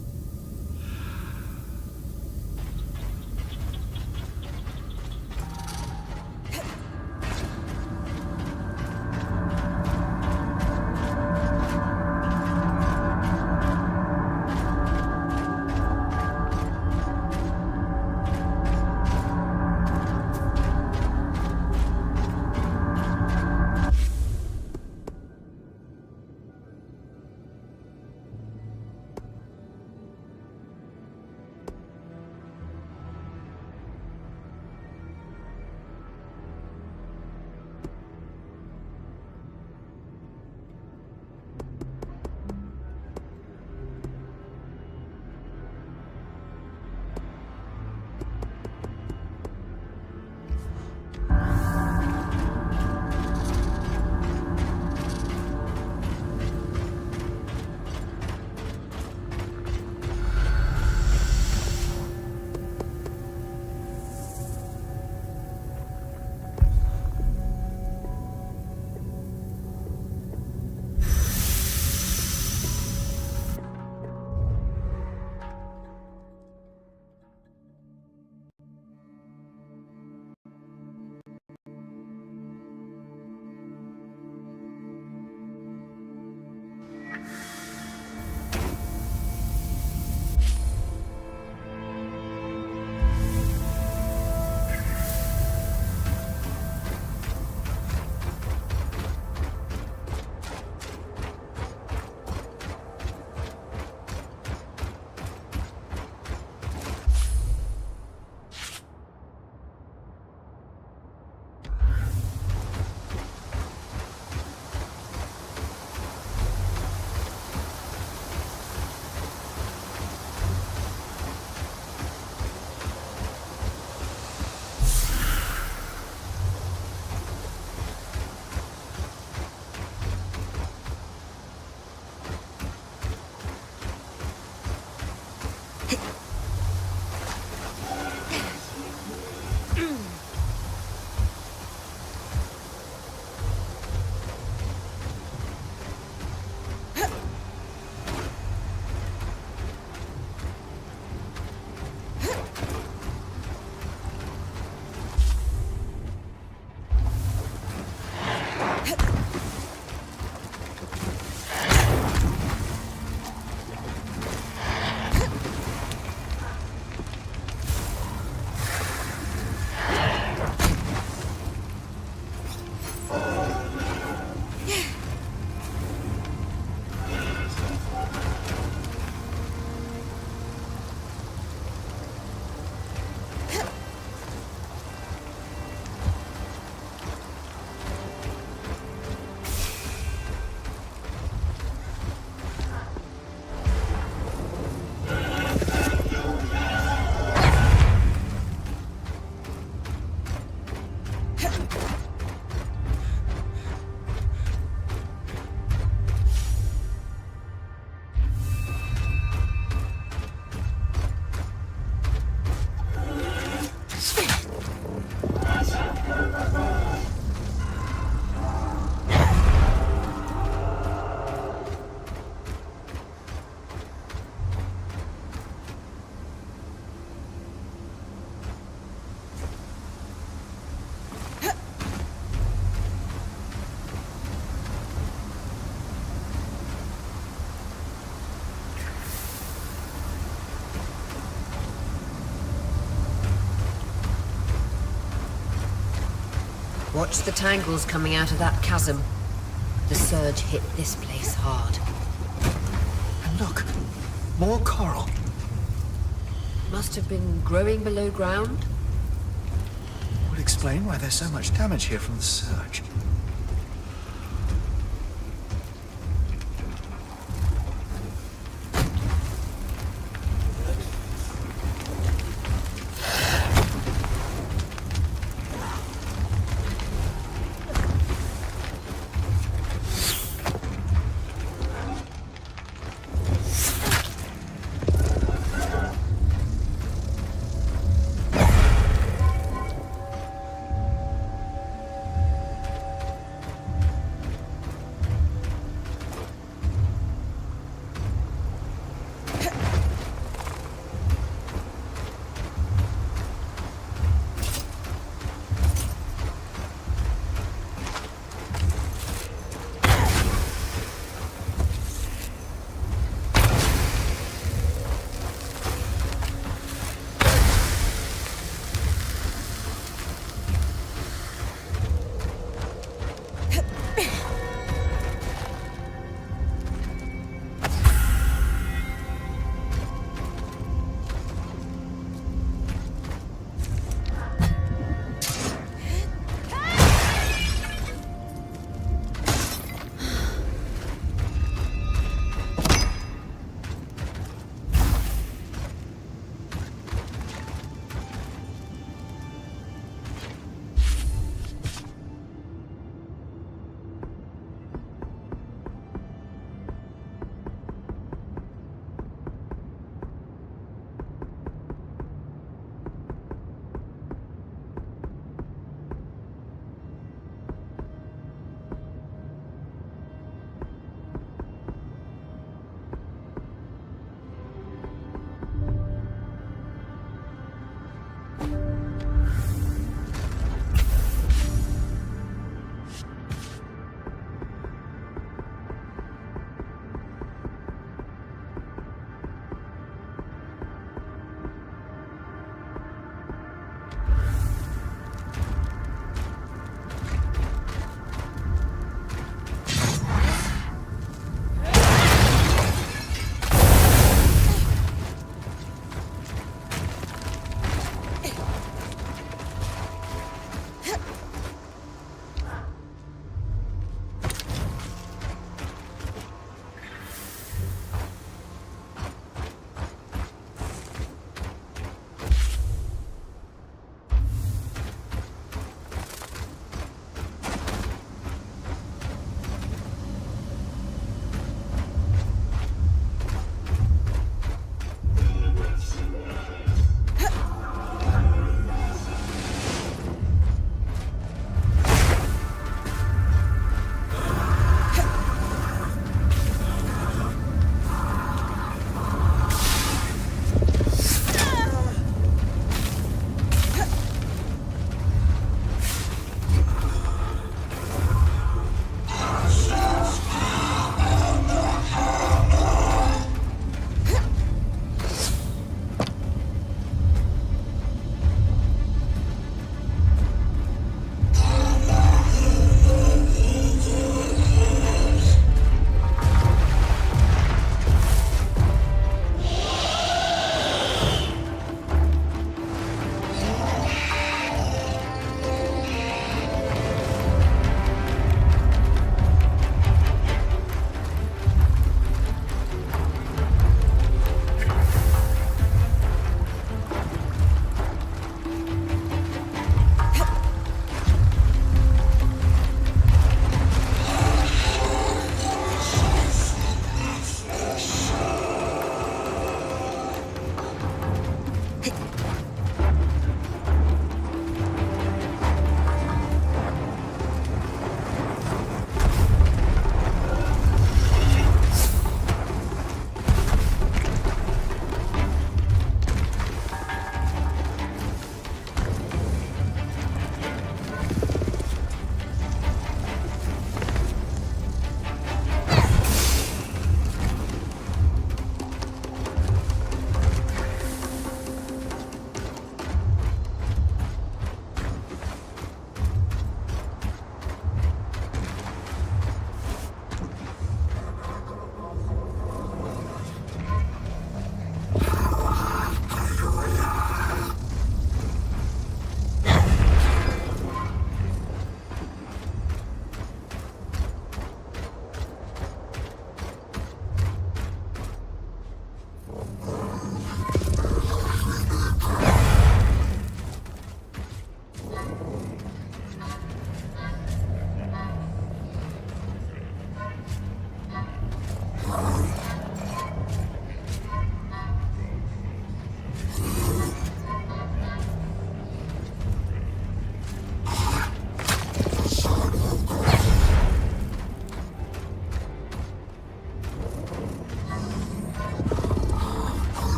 Watch the tangles coming out of that chasm. The surge hit this place hard. And look, more coral. Must have been growing below ground. Would explain why there's so much damage here from the surge.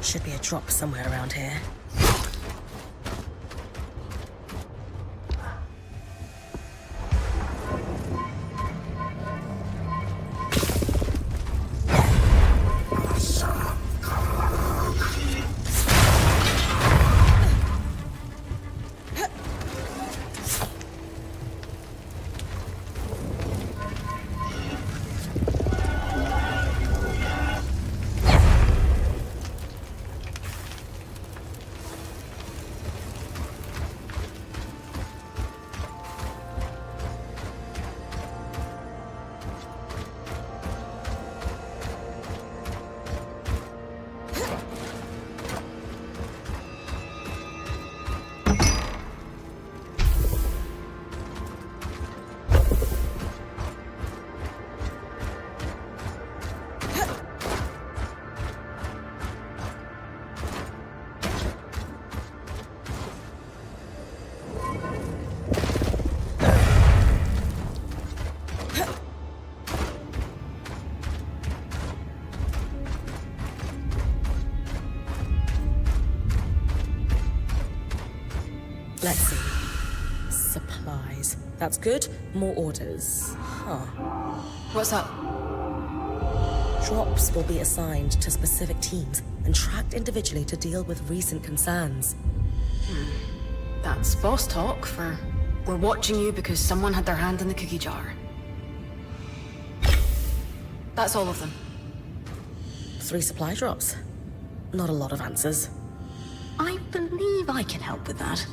Should be a drop somewhere around here. Let's see. Supplies. That's good. More orders. Huh. What's up? Drops will be assigned to specific teams and tracked individually to deal with recent concerns. That's boss talk for we're watching you because someone had their hand in the cookie jar. That's all of them. 3 supply drops. Not a lot of answers. I believe I can help with that.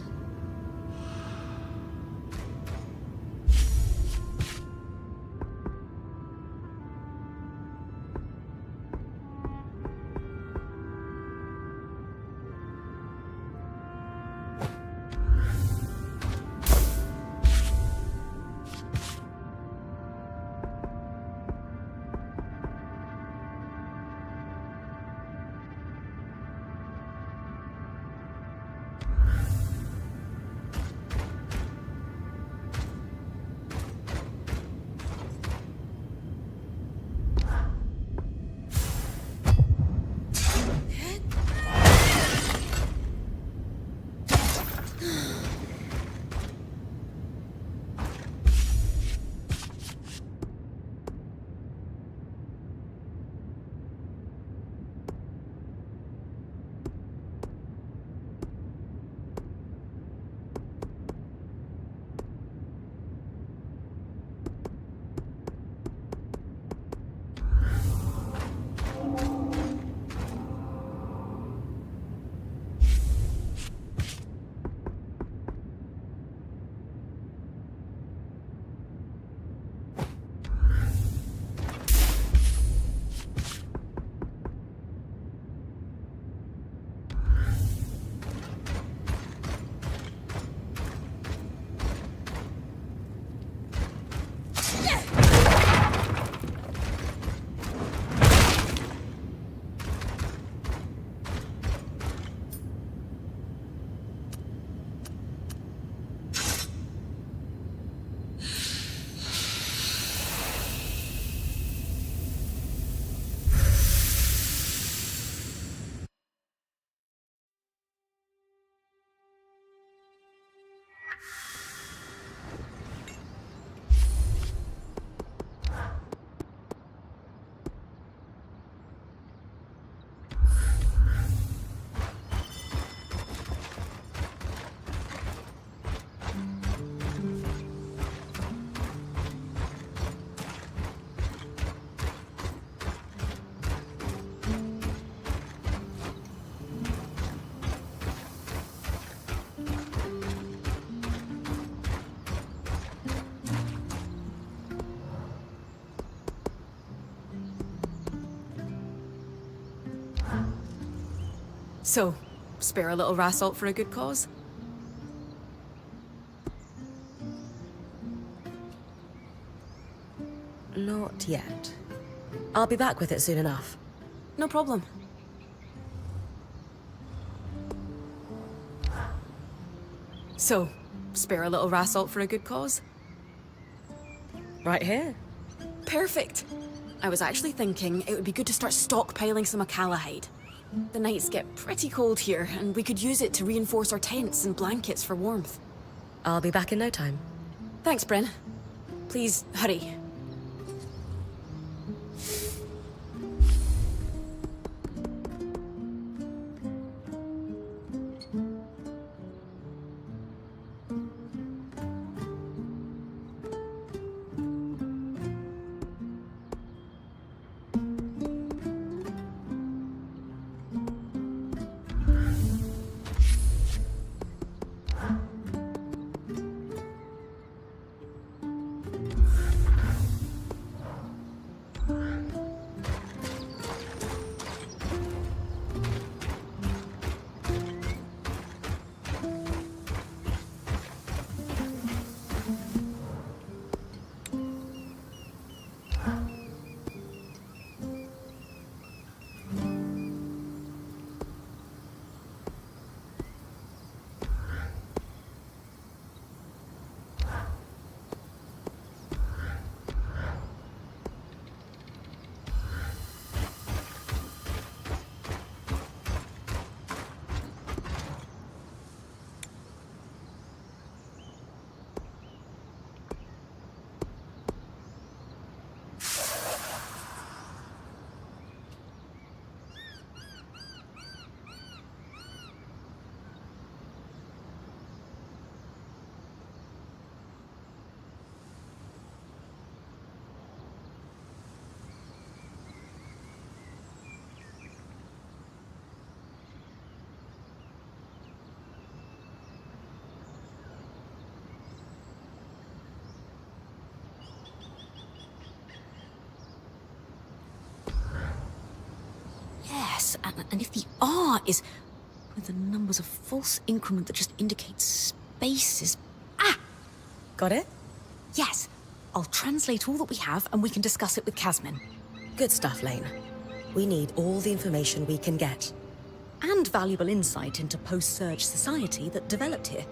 So, spare a little rasalt for a good cause? Not yet. I'll be back with it soon enough. No problem. So, spare a little rasalt for a good cause? Right here. Perfect. I was actually thinking it would be good to start stockpiling some Acalahide. The nights get pretty cold here, and we could use it to reinforce our tents and blankets for warmth. I'll be back in no time. Thanks, Bryn. Please, hurry. Yes, and if the R is with the numbers of false increment that just indicates spaces... Ah! Got it? Yes. I'll translate all that we have and we can discuss it with Casmin. Good stuff, Lane. We need all the information we can get. And valuable insight into post-surge society that developed here.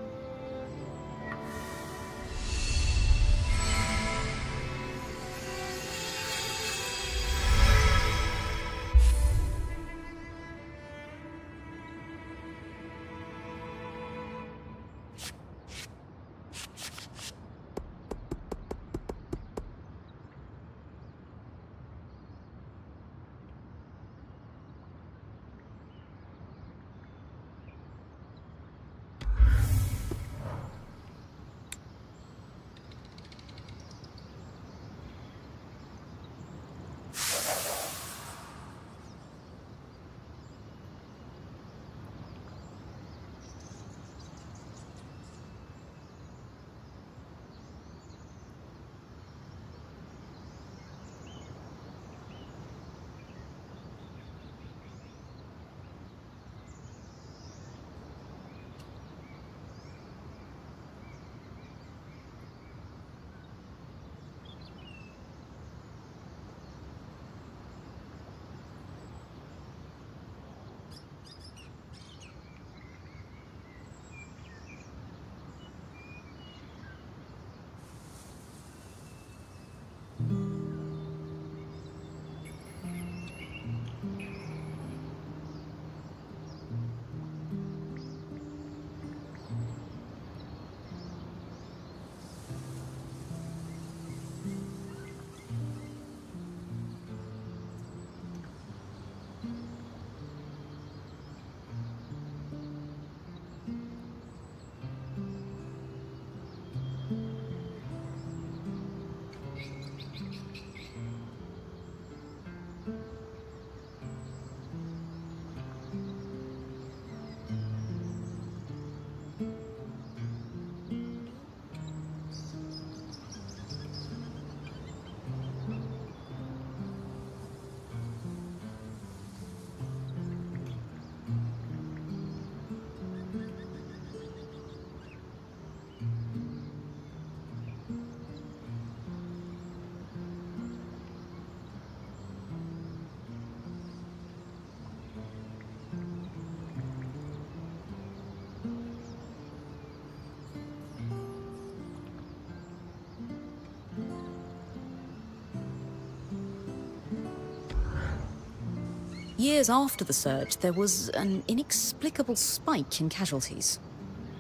Years after the surge, there was an inexplicable spike in casualties.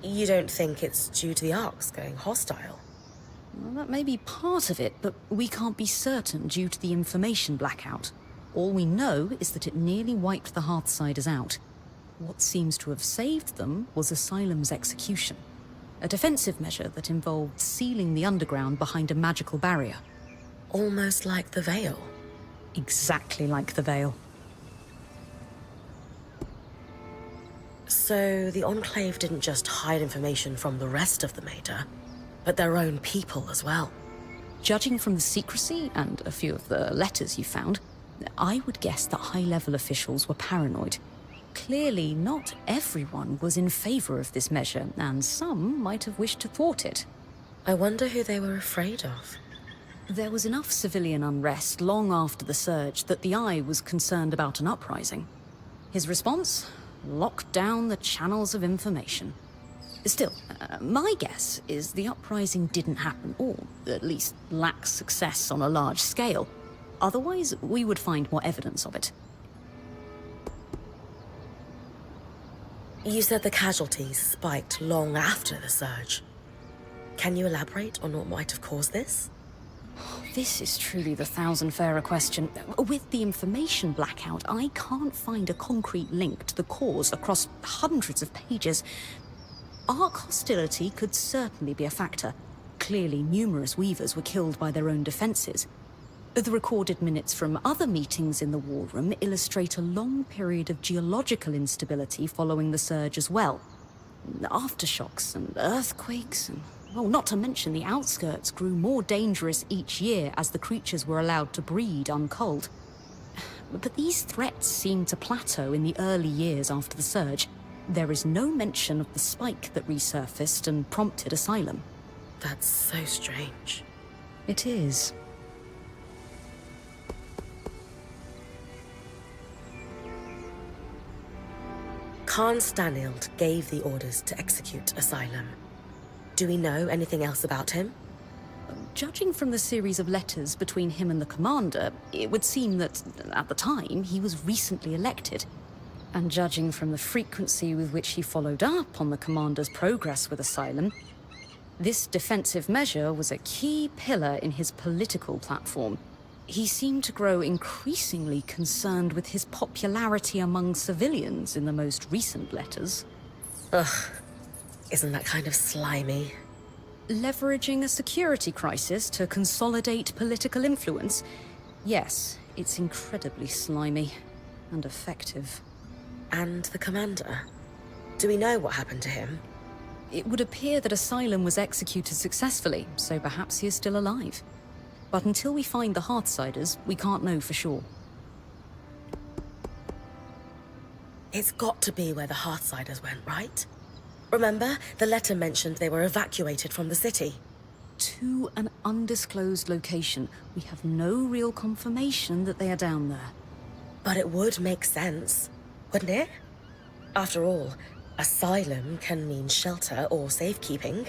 You don't think it's due to the arcs going hostile? Well, that may be part of it, but we can't be certain due to the information blackout. All we know is that it nearly wiped the Hearthsiders out. What seems to have saved them was Asylum's execution, a defensive measure that involved sealing the underground behind a magical barrier. Almost like the Veil. Exactly like the Veil. So the Enclave didn't just hide information from the rest of the Mater, but their own people as well. Judging from the secrecy and a few of the letters you found, I would guess that high-level officials were paranoid. Clearly, not everyone was in favor of this measure, and some might have wished to thwart it. I wonder who they were afraid of. There was enough civilian unrest long after the surge that the Eye was concerned about an uprising. His response? Lock down the channels of information. Still, my guess is the uprising didn't happen, or at least lack success on a large scale. Otherwise, we would find more evidence of it. You said the casualties spiked long after the surge. Can you elaborate on what might have caused this? This is truly the thousand-fairer question. With the information blackout, I can't find a concrete link to the cause across hundreds of pages. Arc hostility could certainly be a factor. Clearly, numerous Weavers were killed by their own defenses. The recorded minutes from other meetings in the War Room illustrate a long period of geological instability following the surge as well. Aftershocks and earthquakes and... well, not to mention the outskirts grew more dangerous each year as the creatures were allowed to breed unculled. But these threats seemed to plateau in the early years after the surge. There is no mention of the spike that resurfaced and prompted Asylum. That's so strange. It is. Khan Stanild gave the orders to execute Asylum. Do we know anything else about him? Judging from the series of letters between him and the commander, it would seem that, at the time, he was recently elected. And judging from the frequency with which he followed up on the commander's progress with Asylum, this defensive measure was a key pillar in his political platform. He seemed to grow increasingly concerned with his popularity among civilians in the most recent letters. Ugh. Isn't that kind of slimy? Leveraging a security crisis to consolidate political influence? Yes, it's incredibly slimy and effective. And the commander? Do we know what happened to him? It would appear that Asylum was executed successfully, so perhaps he is still alive. But until we find the Hearthsiders, we can't know for sure. It's got to be where the Hearthsiders went, right? Remember, the letter mentioned they were evacuated from the city. To an undisclosed location. We have no real confirmation that they are down there. But it would make sense, wouldn't it? After all, asylum can mean shelter or safekeeping.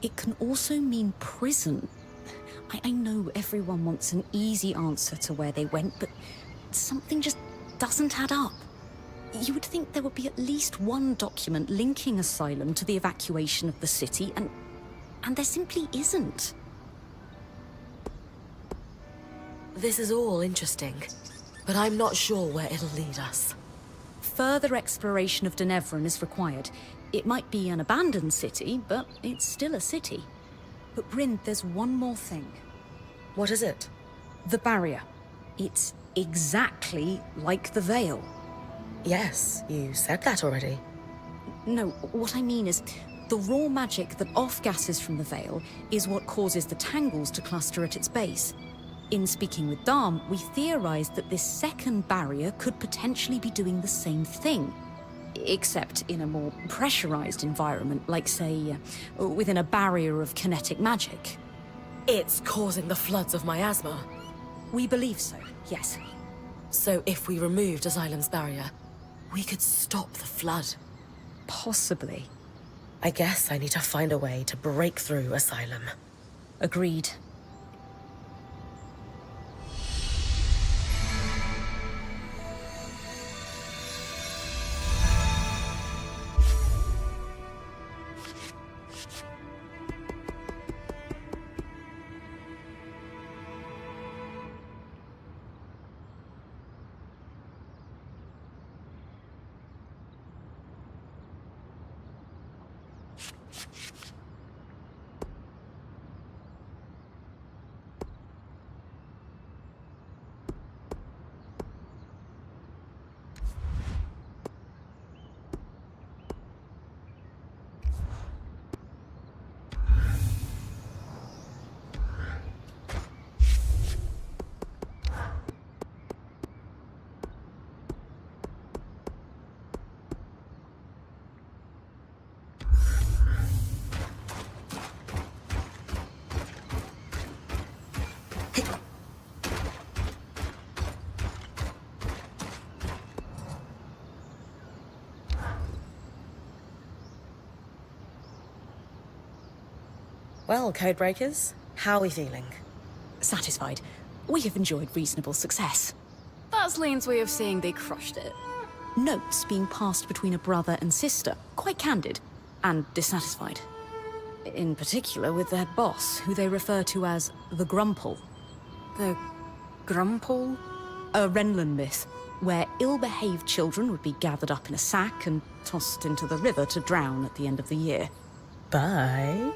It can also mean prison. I know everyone wants an easy answer to where they went, but something just doesn't add up. You would think there would be at least one document linking Asylum to the evacuation of the city, and there simply isn't. This is all interesting, but I'm not sure where it'll lead us. Further exploration of Denevran is required. It might be an abandoned city, but it's still a city. But Bryn, there's one more thing. What is it? The barrier. It's exactly like the Veil. Yes, you said that already. No, what I mean is, the raw magic that off-gasses from the Veil is what causes the tangles to cluster at its base. In speaking with Dharm, we theorized that this second barrier could potentially be doing the same thing. Except in a more pressurized environment, like, say, within a barrier of kinetic magic. It's causing the floods of miasma. We believe so, yes. So if we removed Asylum's barrier, we could stop the flood. Possibly. I guess I need to find a way to break through Asylum. Agreed. Well, codebreakers, how are we feeling? Satisfied. We have enjoyed reasonable success. That's Lane's way of saying they crushed it. Notes being passed between a brother and sister, quite candid, and dissatisfied. In particular with their boss, who they refer to as the Grumple. The Grumpole? A Renlund myth, where ill-behaved children would be gathered up in a sack and tossed into the river to drown at the end of the year. Bye.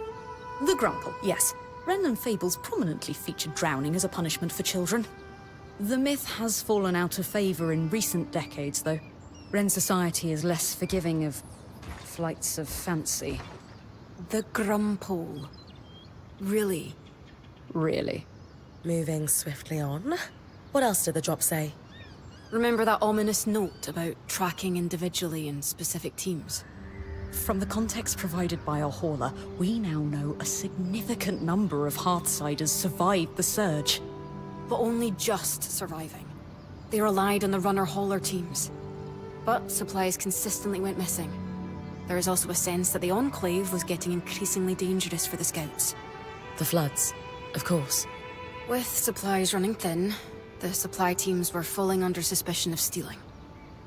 The Grumple, yes. Renlund fables prominently feature drowning as a punishment for children. The myth has fallen out of favor in recent decades, though. Ren society is less forgiving of flights of fancy. The Grumpole. Really? Really. Moving swiftly on. What else did the drop say? Remember that ominous note about tracking individually in specific teams? From the context provided by our hauler, we now know a significant number of Hearthsiders survived the surge. But only just surviving. They relied on the runner-hauler teams. But supplies consistently went missing. There is also a sense that the Enclave was getting increasingly dangerous for the Scouts. The floods, of course. With supplies running thin, the supply teams were falling under suspicion of stealing.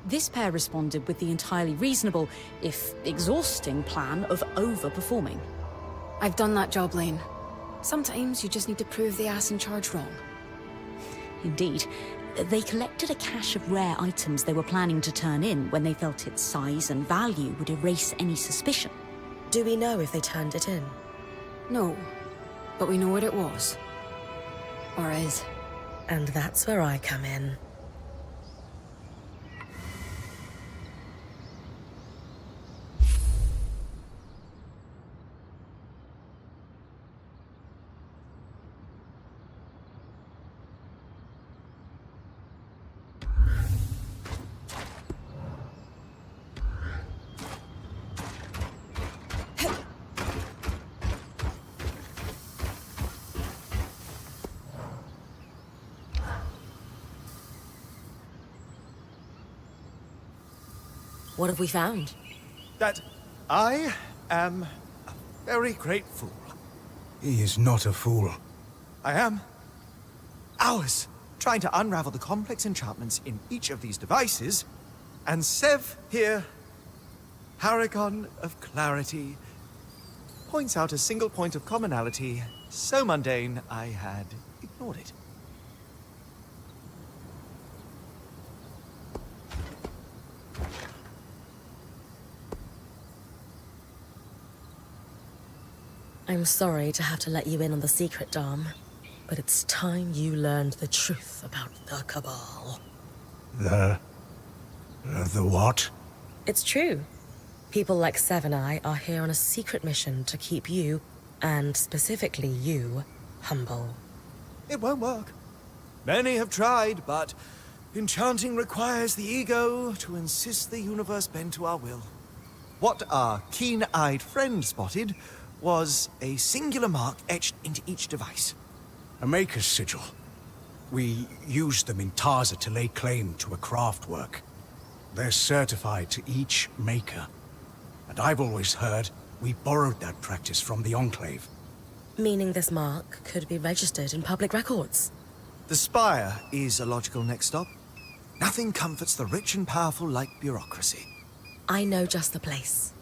This pair responded with the entirely reasonable, if exhausting, plan of overperforming. I've done that job, Lane. Sometimes you just need to prove the ass in charge wrong. Indeed. They collected a cache of rare items they were planning to turn in when they felt its size and value would erase any suspicion. Do we know if they turned it in? No, but we know what it was. Or is. And that's where I come in. What have we found? That I am a very great fool. He is not a fool. I am. Hours trying to unravel the complex enchantments in each of these devices, and Sev here, paragon of clarity, points out a single point of commonality so mundane I had ignored it. I'm sorry to have to let you in on the secret, Dom, but it's time you learned the truth about the Cabal. The what? It's true. People like Sev and I are here on a secret mission to keep you, and specifically you, humble. It won't work. Many have tried, but enchanting requires the ego to insist the universe bend to our will. What our keen-eyed friend spotted was a singular mark etched into each device. A maker's sigil. We used them in Tarza to lay claim to a craft work. They're certified to each maker. And I've always heard we borrowed that practice from the Enclave. Meaning this mark could be registered in public records. The Spire is a logical next stop. Nothing comforts the rich and powerful like bureaucracy. I know just the place.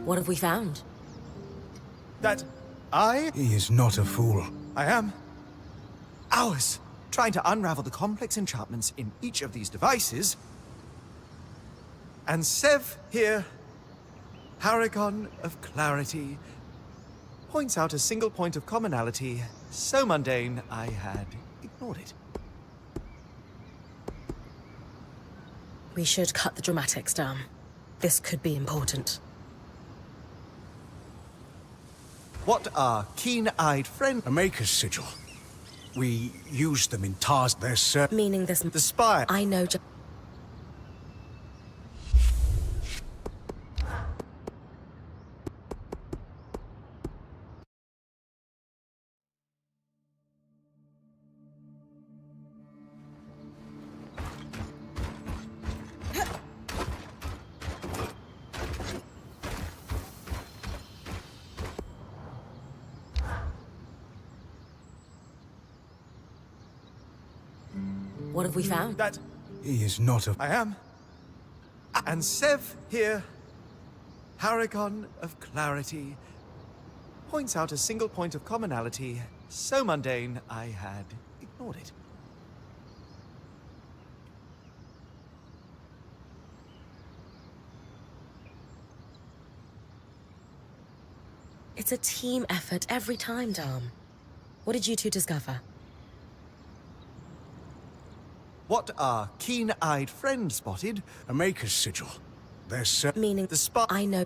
What have we found? That He is not a fool. I am hours trying to unravel the complex enchantments in each of these devices. And Sev here, paragon of clarity, points out a single point of commonality so mundane I had ignored it. We should cut the dramatics down. This could be important. What are keen-eyed friends? A maker's sigil. We use them in tasks. They're Meaning this... The spire. I know What have we found? That He is not a... I am. And Sev here, paragon of clarity, points out a single point of commonality so mundane I had ignored it. It's a team effort every time, Dom. What did you two discover? What our keen-eyed friend spotted? A maker's sigil. They're Meaning The spire. I know...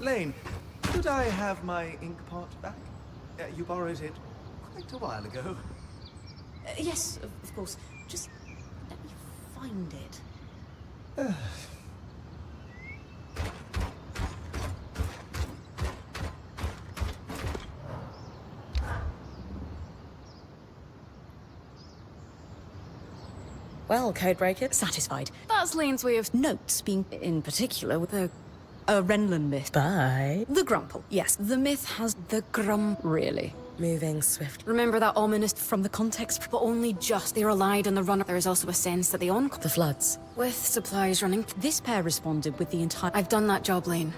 Lane, could I have my ink pot back? You borrowed it quite a while ago. Yes, of course. Just let me find it. Well, Codebreaker. Satisfied. That's Lane's way of notes being in particular with a Renlund myth. Bye. The Grumple. Yes, the myth has the grum, really. Moving swift. Remember that ominous from the context, but only just. They relied on the runner. There is also a sense that the The floods. with supplies running. This pair responded with the entire... I've done that job, Lane.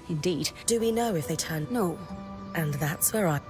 Indeed. Do we know if they turn? No. And that's where I...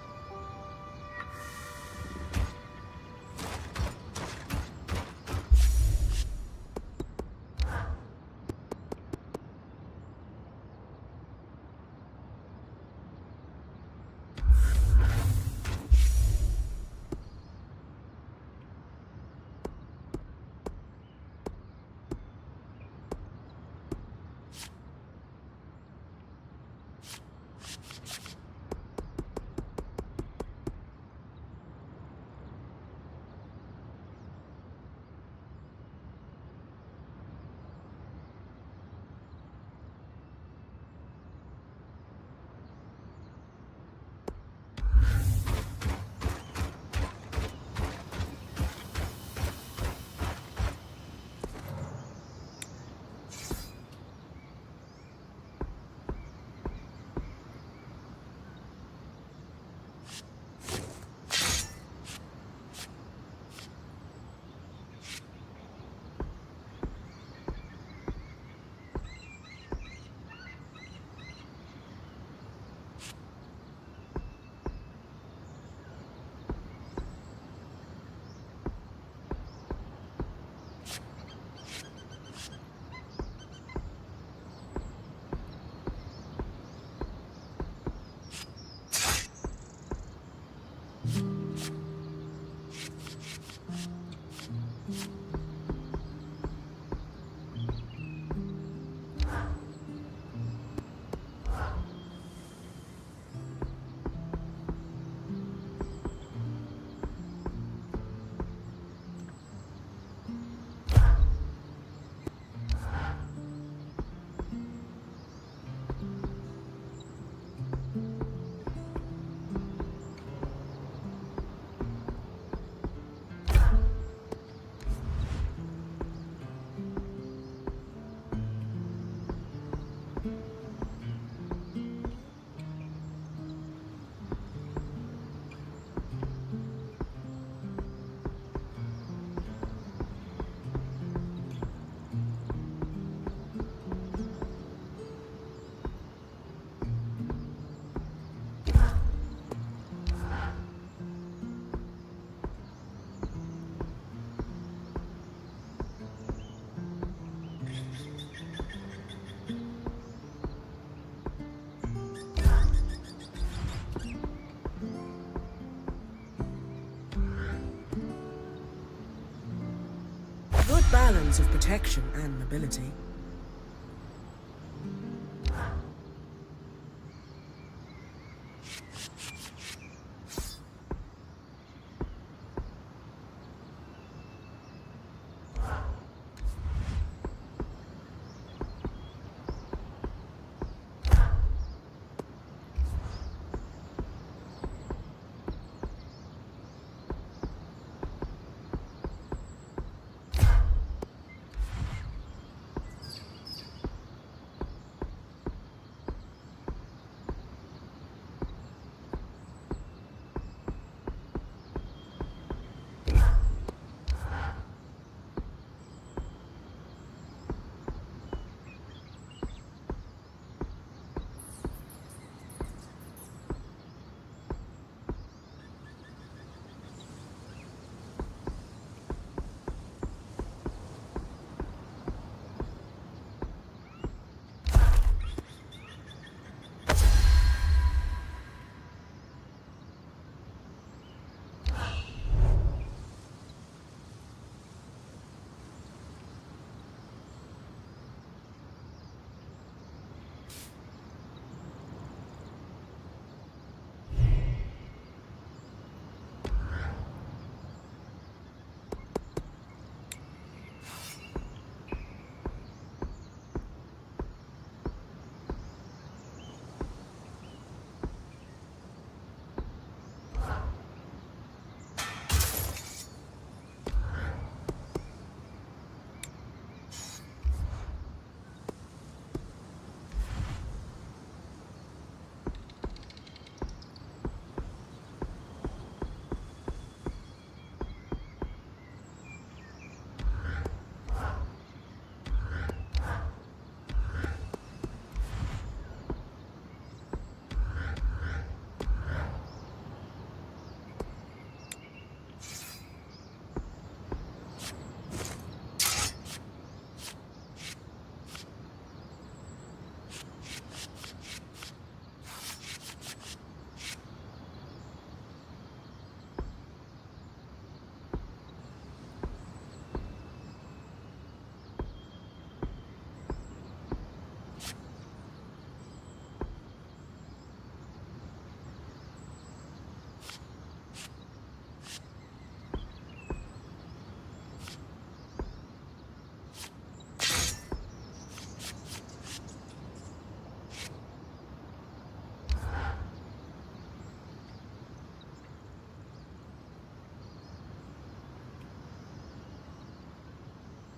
balance of protection and mobility.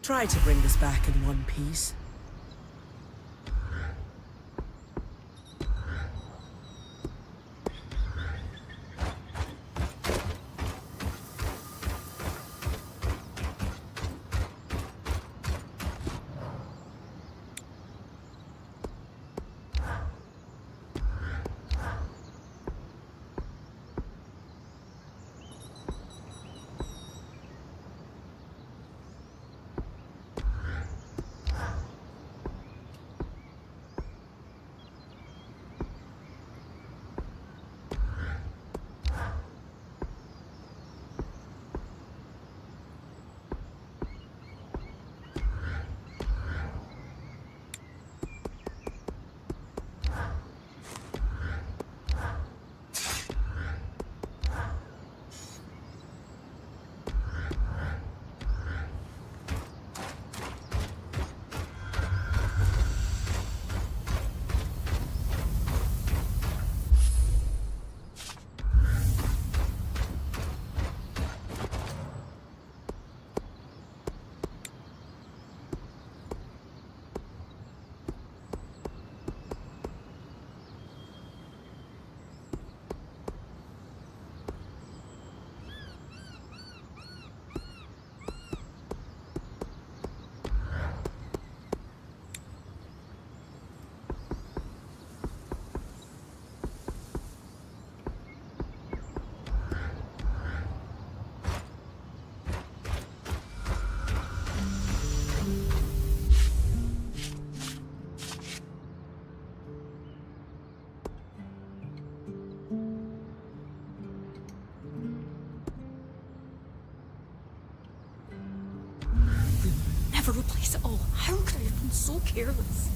Try to bring this back in one piece. replace it all. How could I have been so careless?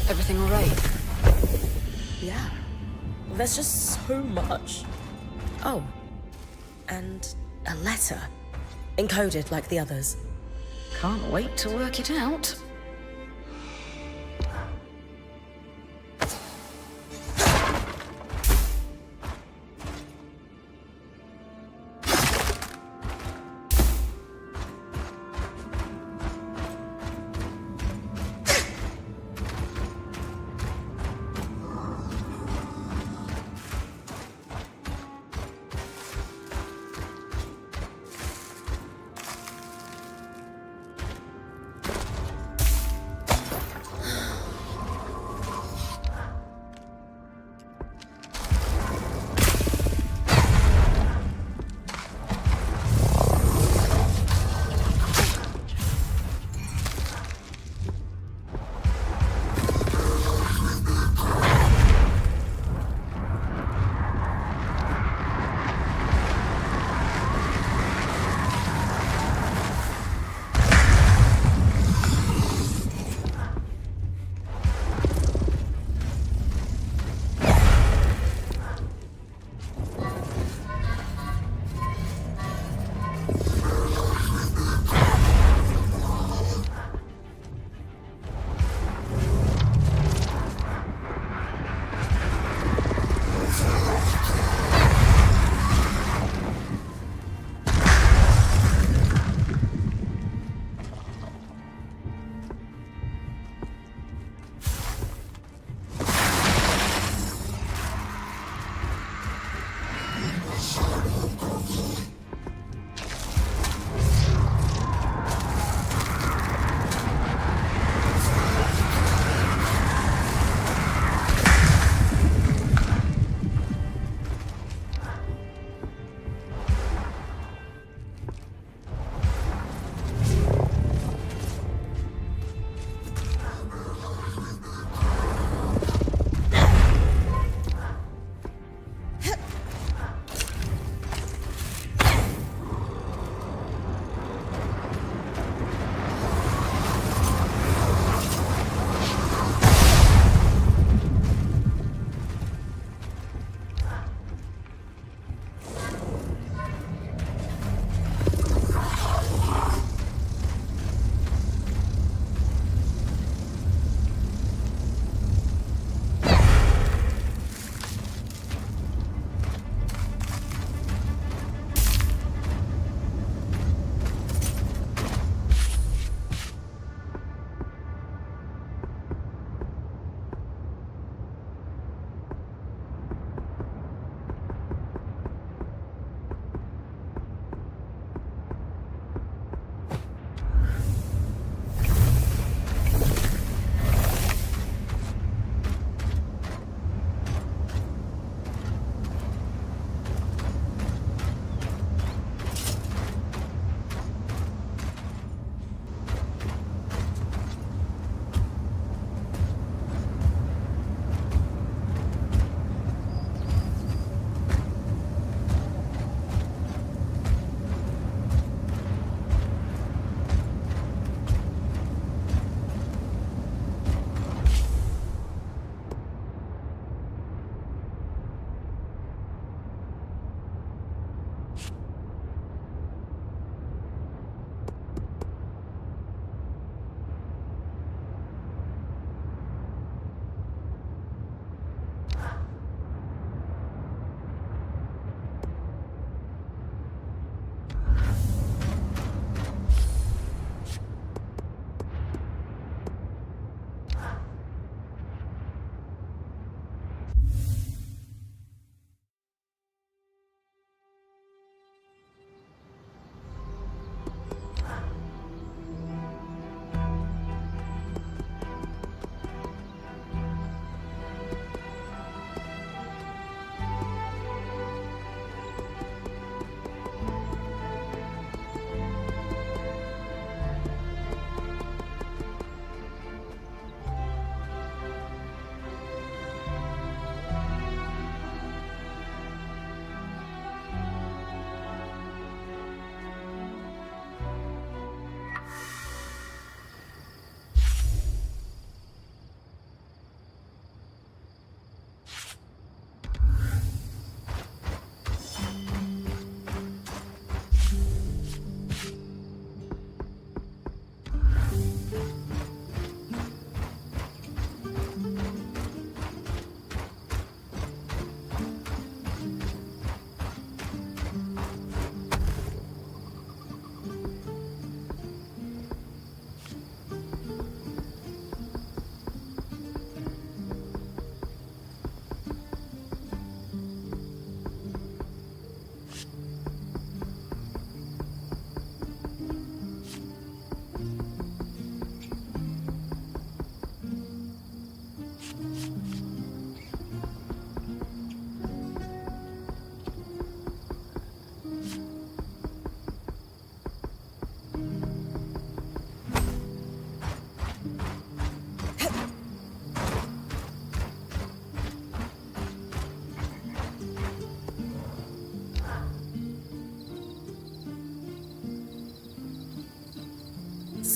Everything all right? Yeah. There's just so much. Oh. And a letter. Encoded like the others. Can't wait to work it out.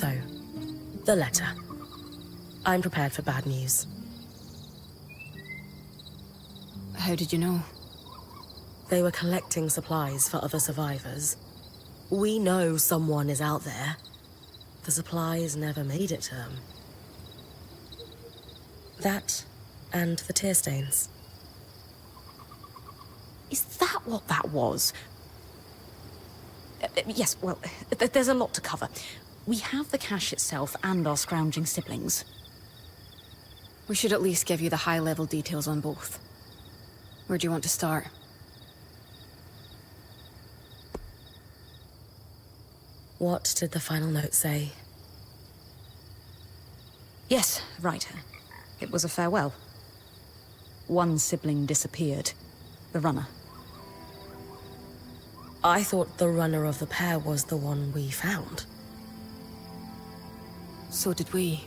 So, the letter. I'm prepared for bad news. How did you know? They were collecting supplies for other survivors. We know someone is out there. The supplies never made it to them. That, and the tear stains. Is that what that was? Yes, well, there's a lot to cover. We have the cache itself and our scrounging siblings. We should at least give you the high-level details on both. Where do you want to start? What did the final note say? Yes, right. It was a farewell. One sibling disappeared. The runner. I thought the runner of the pair was the one we found. So did we.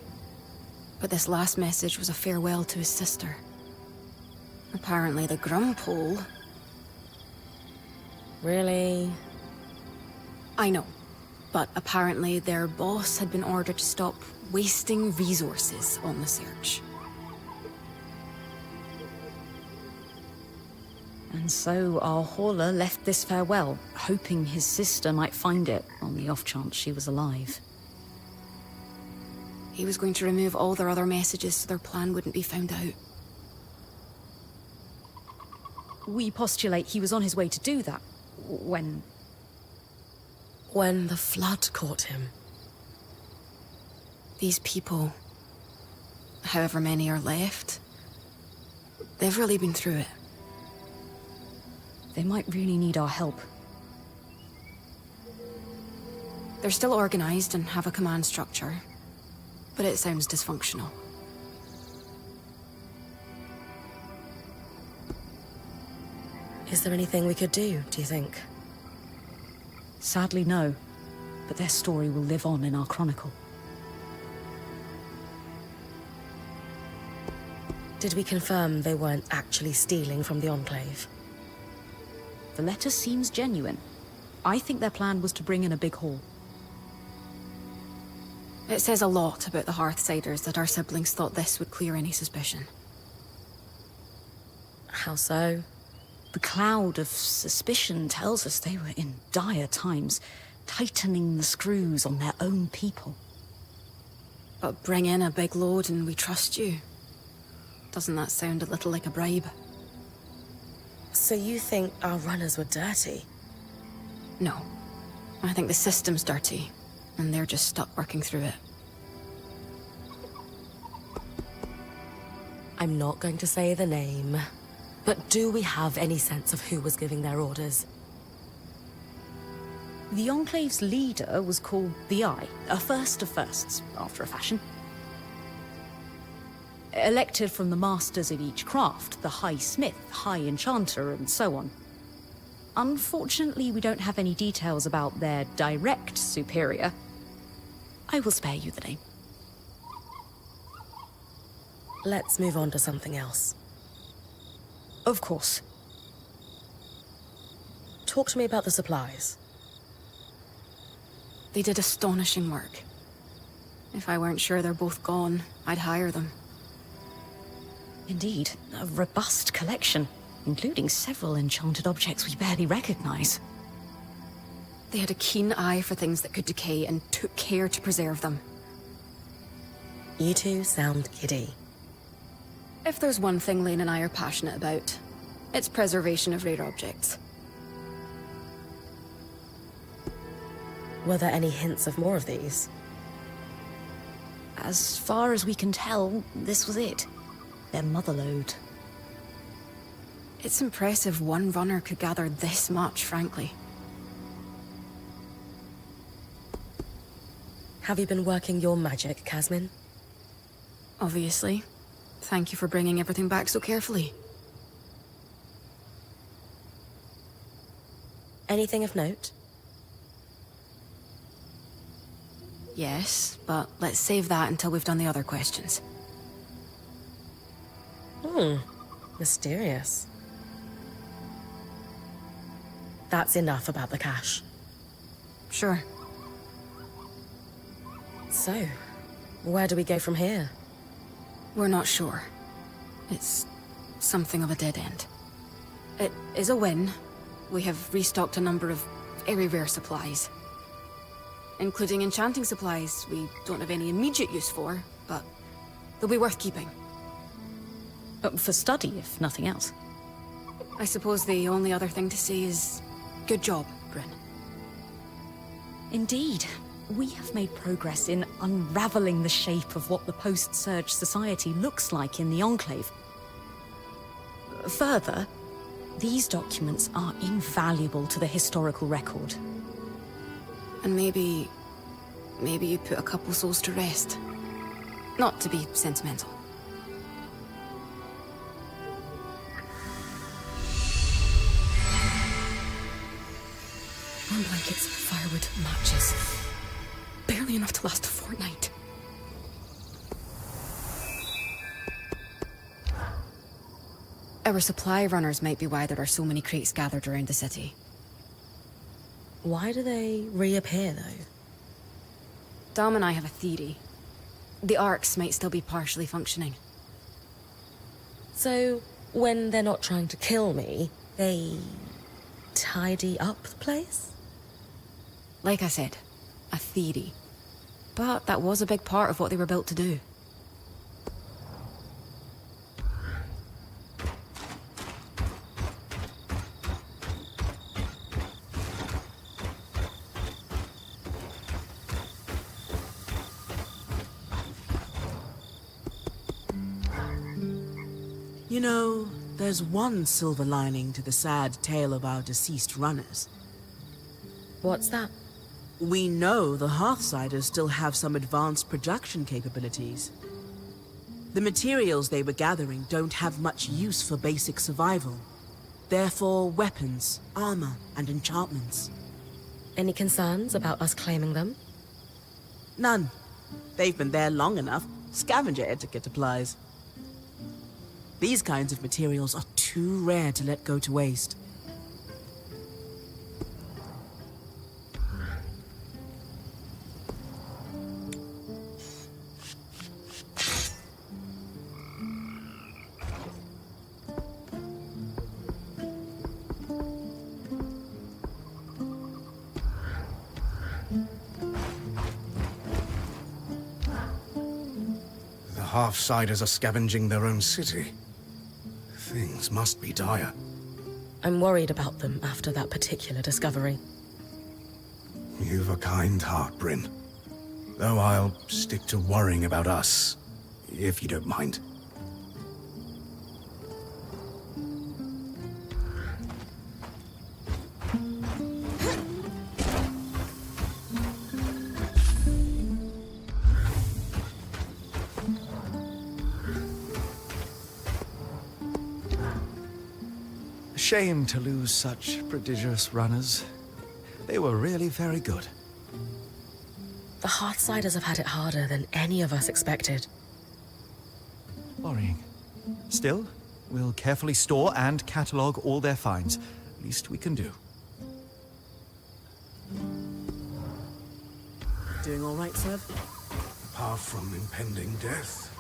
But this last message was a farewell to his sister. Apparently the Grumpole... Really? I know. But apparently their boss had been ordered to stop wasting resources on the search. And so our hauler left this farewell, hoping his sister might find it, on the off chance she was alive. He was going to remove all their other messages so their plan wouldn't be found out. We postulate he was on his way to do that, when When the flood caught him. These people, however many are left, they've really been through it. they might really need our help. They're still organized and have a command structure, but it sounds dysfunctional. Is there anything we could do, do you think? Sadly, no. But their story will live on in our chronicle. Did we confirm they weren't actually stealing from the Enclave? The letter seems genuine. I think their plan was to bring in a big haul. It says a lot about the Hearthsiders that our siblings thought this would clear any suspicion. How so? The cloud of suspicion tells us they were in dire times, tightening the screws on their own people. But bring in a big load and we trust you. Doesn't that sound a little like a bribe? So you think our runners were dirty? No. I think the system's dirty, and they're just stuck working through it. I'm not going to say the name, but do we have any sense of who was giving their orders? The Enclave's leader was called the Eye, a first of firsts, after a fashion. Elected from the masters of each craft, the High Smith, High Enchanter, and so on. Unfortunately, we don't have any details about their direct superior. I will spare you the name. Let's move on to something else. Of course. Talk to me about the supplies. They did astonishing work. If I weren't sure they're both gone, I'd hire them. Indeed, a robust collection, including several enchanted objects we barely recognize. They had a keen eye for things that could decay and took care to preserve them. You two sound giddy. If there's one thing Lane and I are passionate about, it's preservation of rare objects. Were there any hints of more of these? As far as we can tell, this was it. Their motherlode. It's impressive one runner could gather this much, frankly. Have you been working your magic, Casmin? Obviously. Thank you for bringing everything back so carefully. Anything of note? Yes, but let's save that until we've done the other questions. Mysterious. That's enough about the cache. Sure. So, where do we go from here? We're not sure. It's something of a dead end. It is a win. We have restocked a number of very rare supplies. Including enchanting supplies we don't have any immediate use for, but they'll be worth keeping. For study, if nothing else. I suppose the only other thing to say is, good job, Bryn. Indeed. We have made progress in unraveling the shape of what the post-Surge society looks like in the Enclave. Further, these documents are invaluable to the historical record. And maybe you put a couple souls to rest. Not to be sentimental. Warm blankets, firewood, matches. Barely enough to last a fortnight. Our supply runners might be why there are so many crates gathered around the city. Why do they reappear, though? Dom and I have a theory. The arcs might still be partially functioning. So, when they're not trying to kill me, they tidy up the place? Like I said, a theory. But that was a big part of what they were built to do. You know, there's one silver lining to the sad tale of our deceased runners. What's that? We know the Hearthsiders still have some advanced production capabilities. The materials they were gathering don't have much use for basic survival. Therefore, weapons, armor, and enchantments. Any concerns about us claiming them? None. They've been there long enough. Scavenger etiquette applies. These kinds of materials are too rare to let go to waste. The Half-Siders are scavenging their own city. Things must be dire. I'm worried about them after that particular discovery. You've a kind heart, Bryn. Though I'll stick to worrying about us, if you don't mind. Shame to lose such prodigious runners. They were really very good. The Hearthsiders have had it harder than any of us expected. Worrying. Still, we'll carefully store and catalogue all their finds. Least we can do. Doing all right, Seb? Apart from impending death,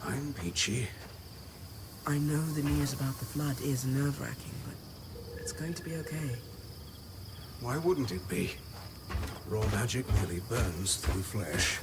I'm peachy. I know the news about the flood is nerve-wracking, but it's going to be okay. Why wouldn't it be? Raw magic merely burns through flesh.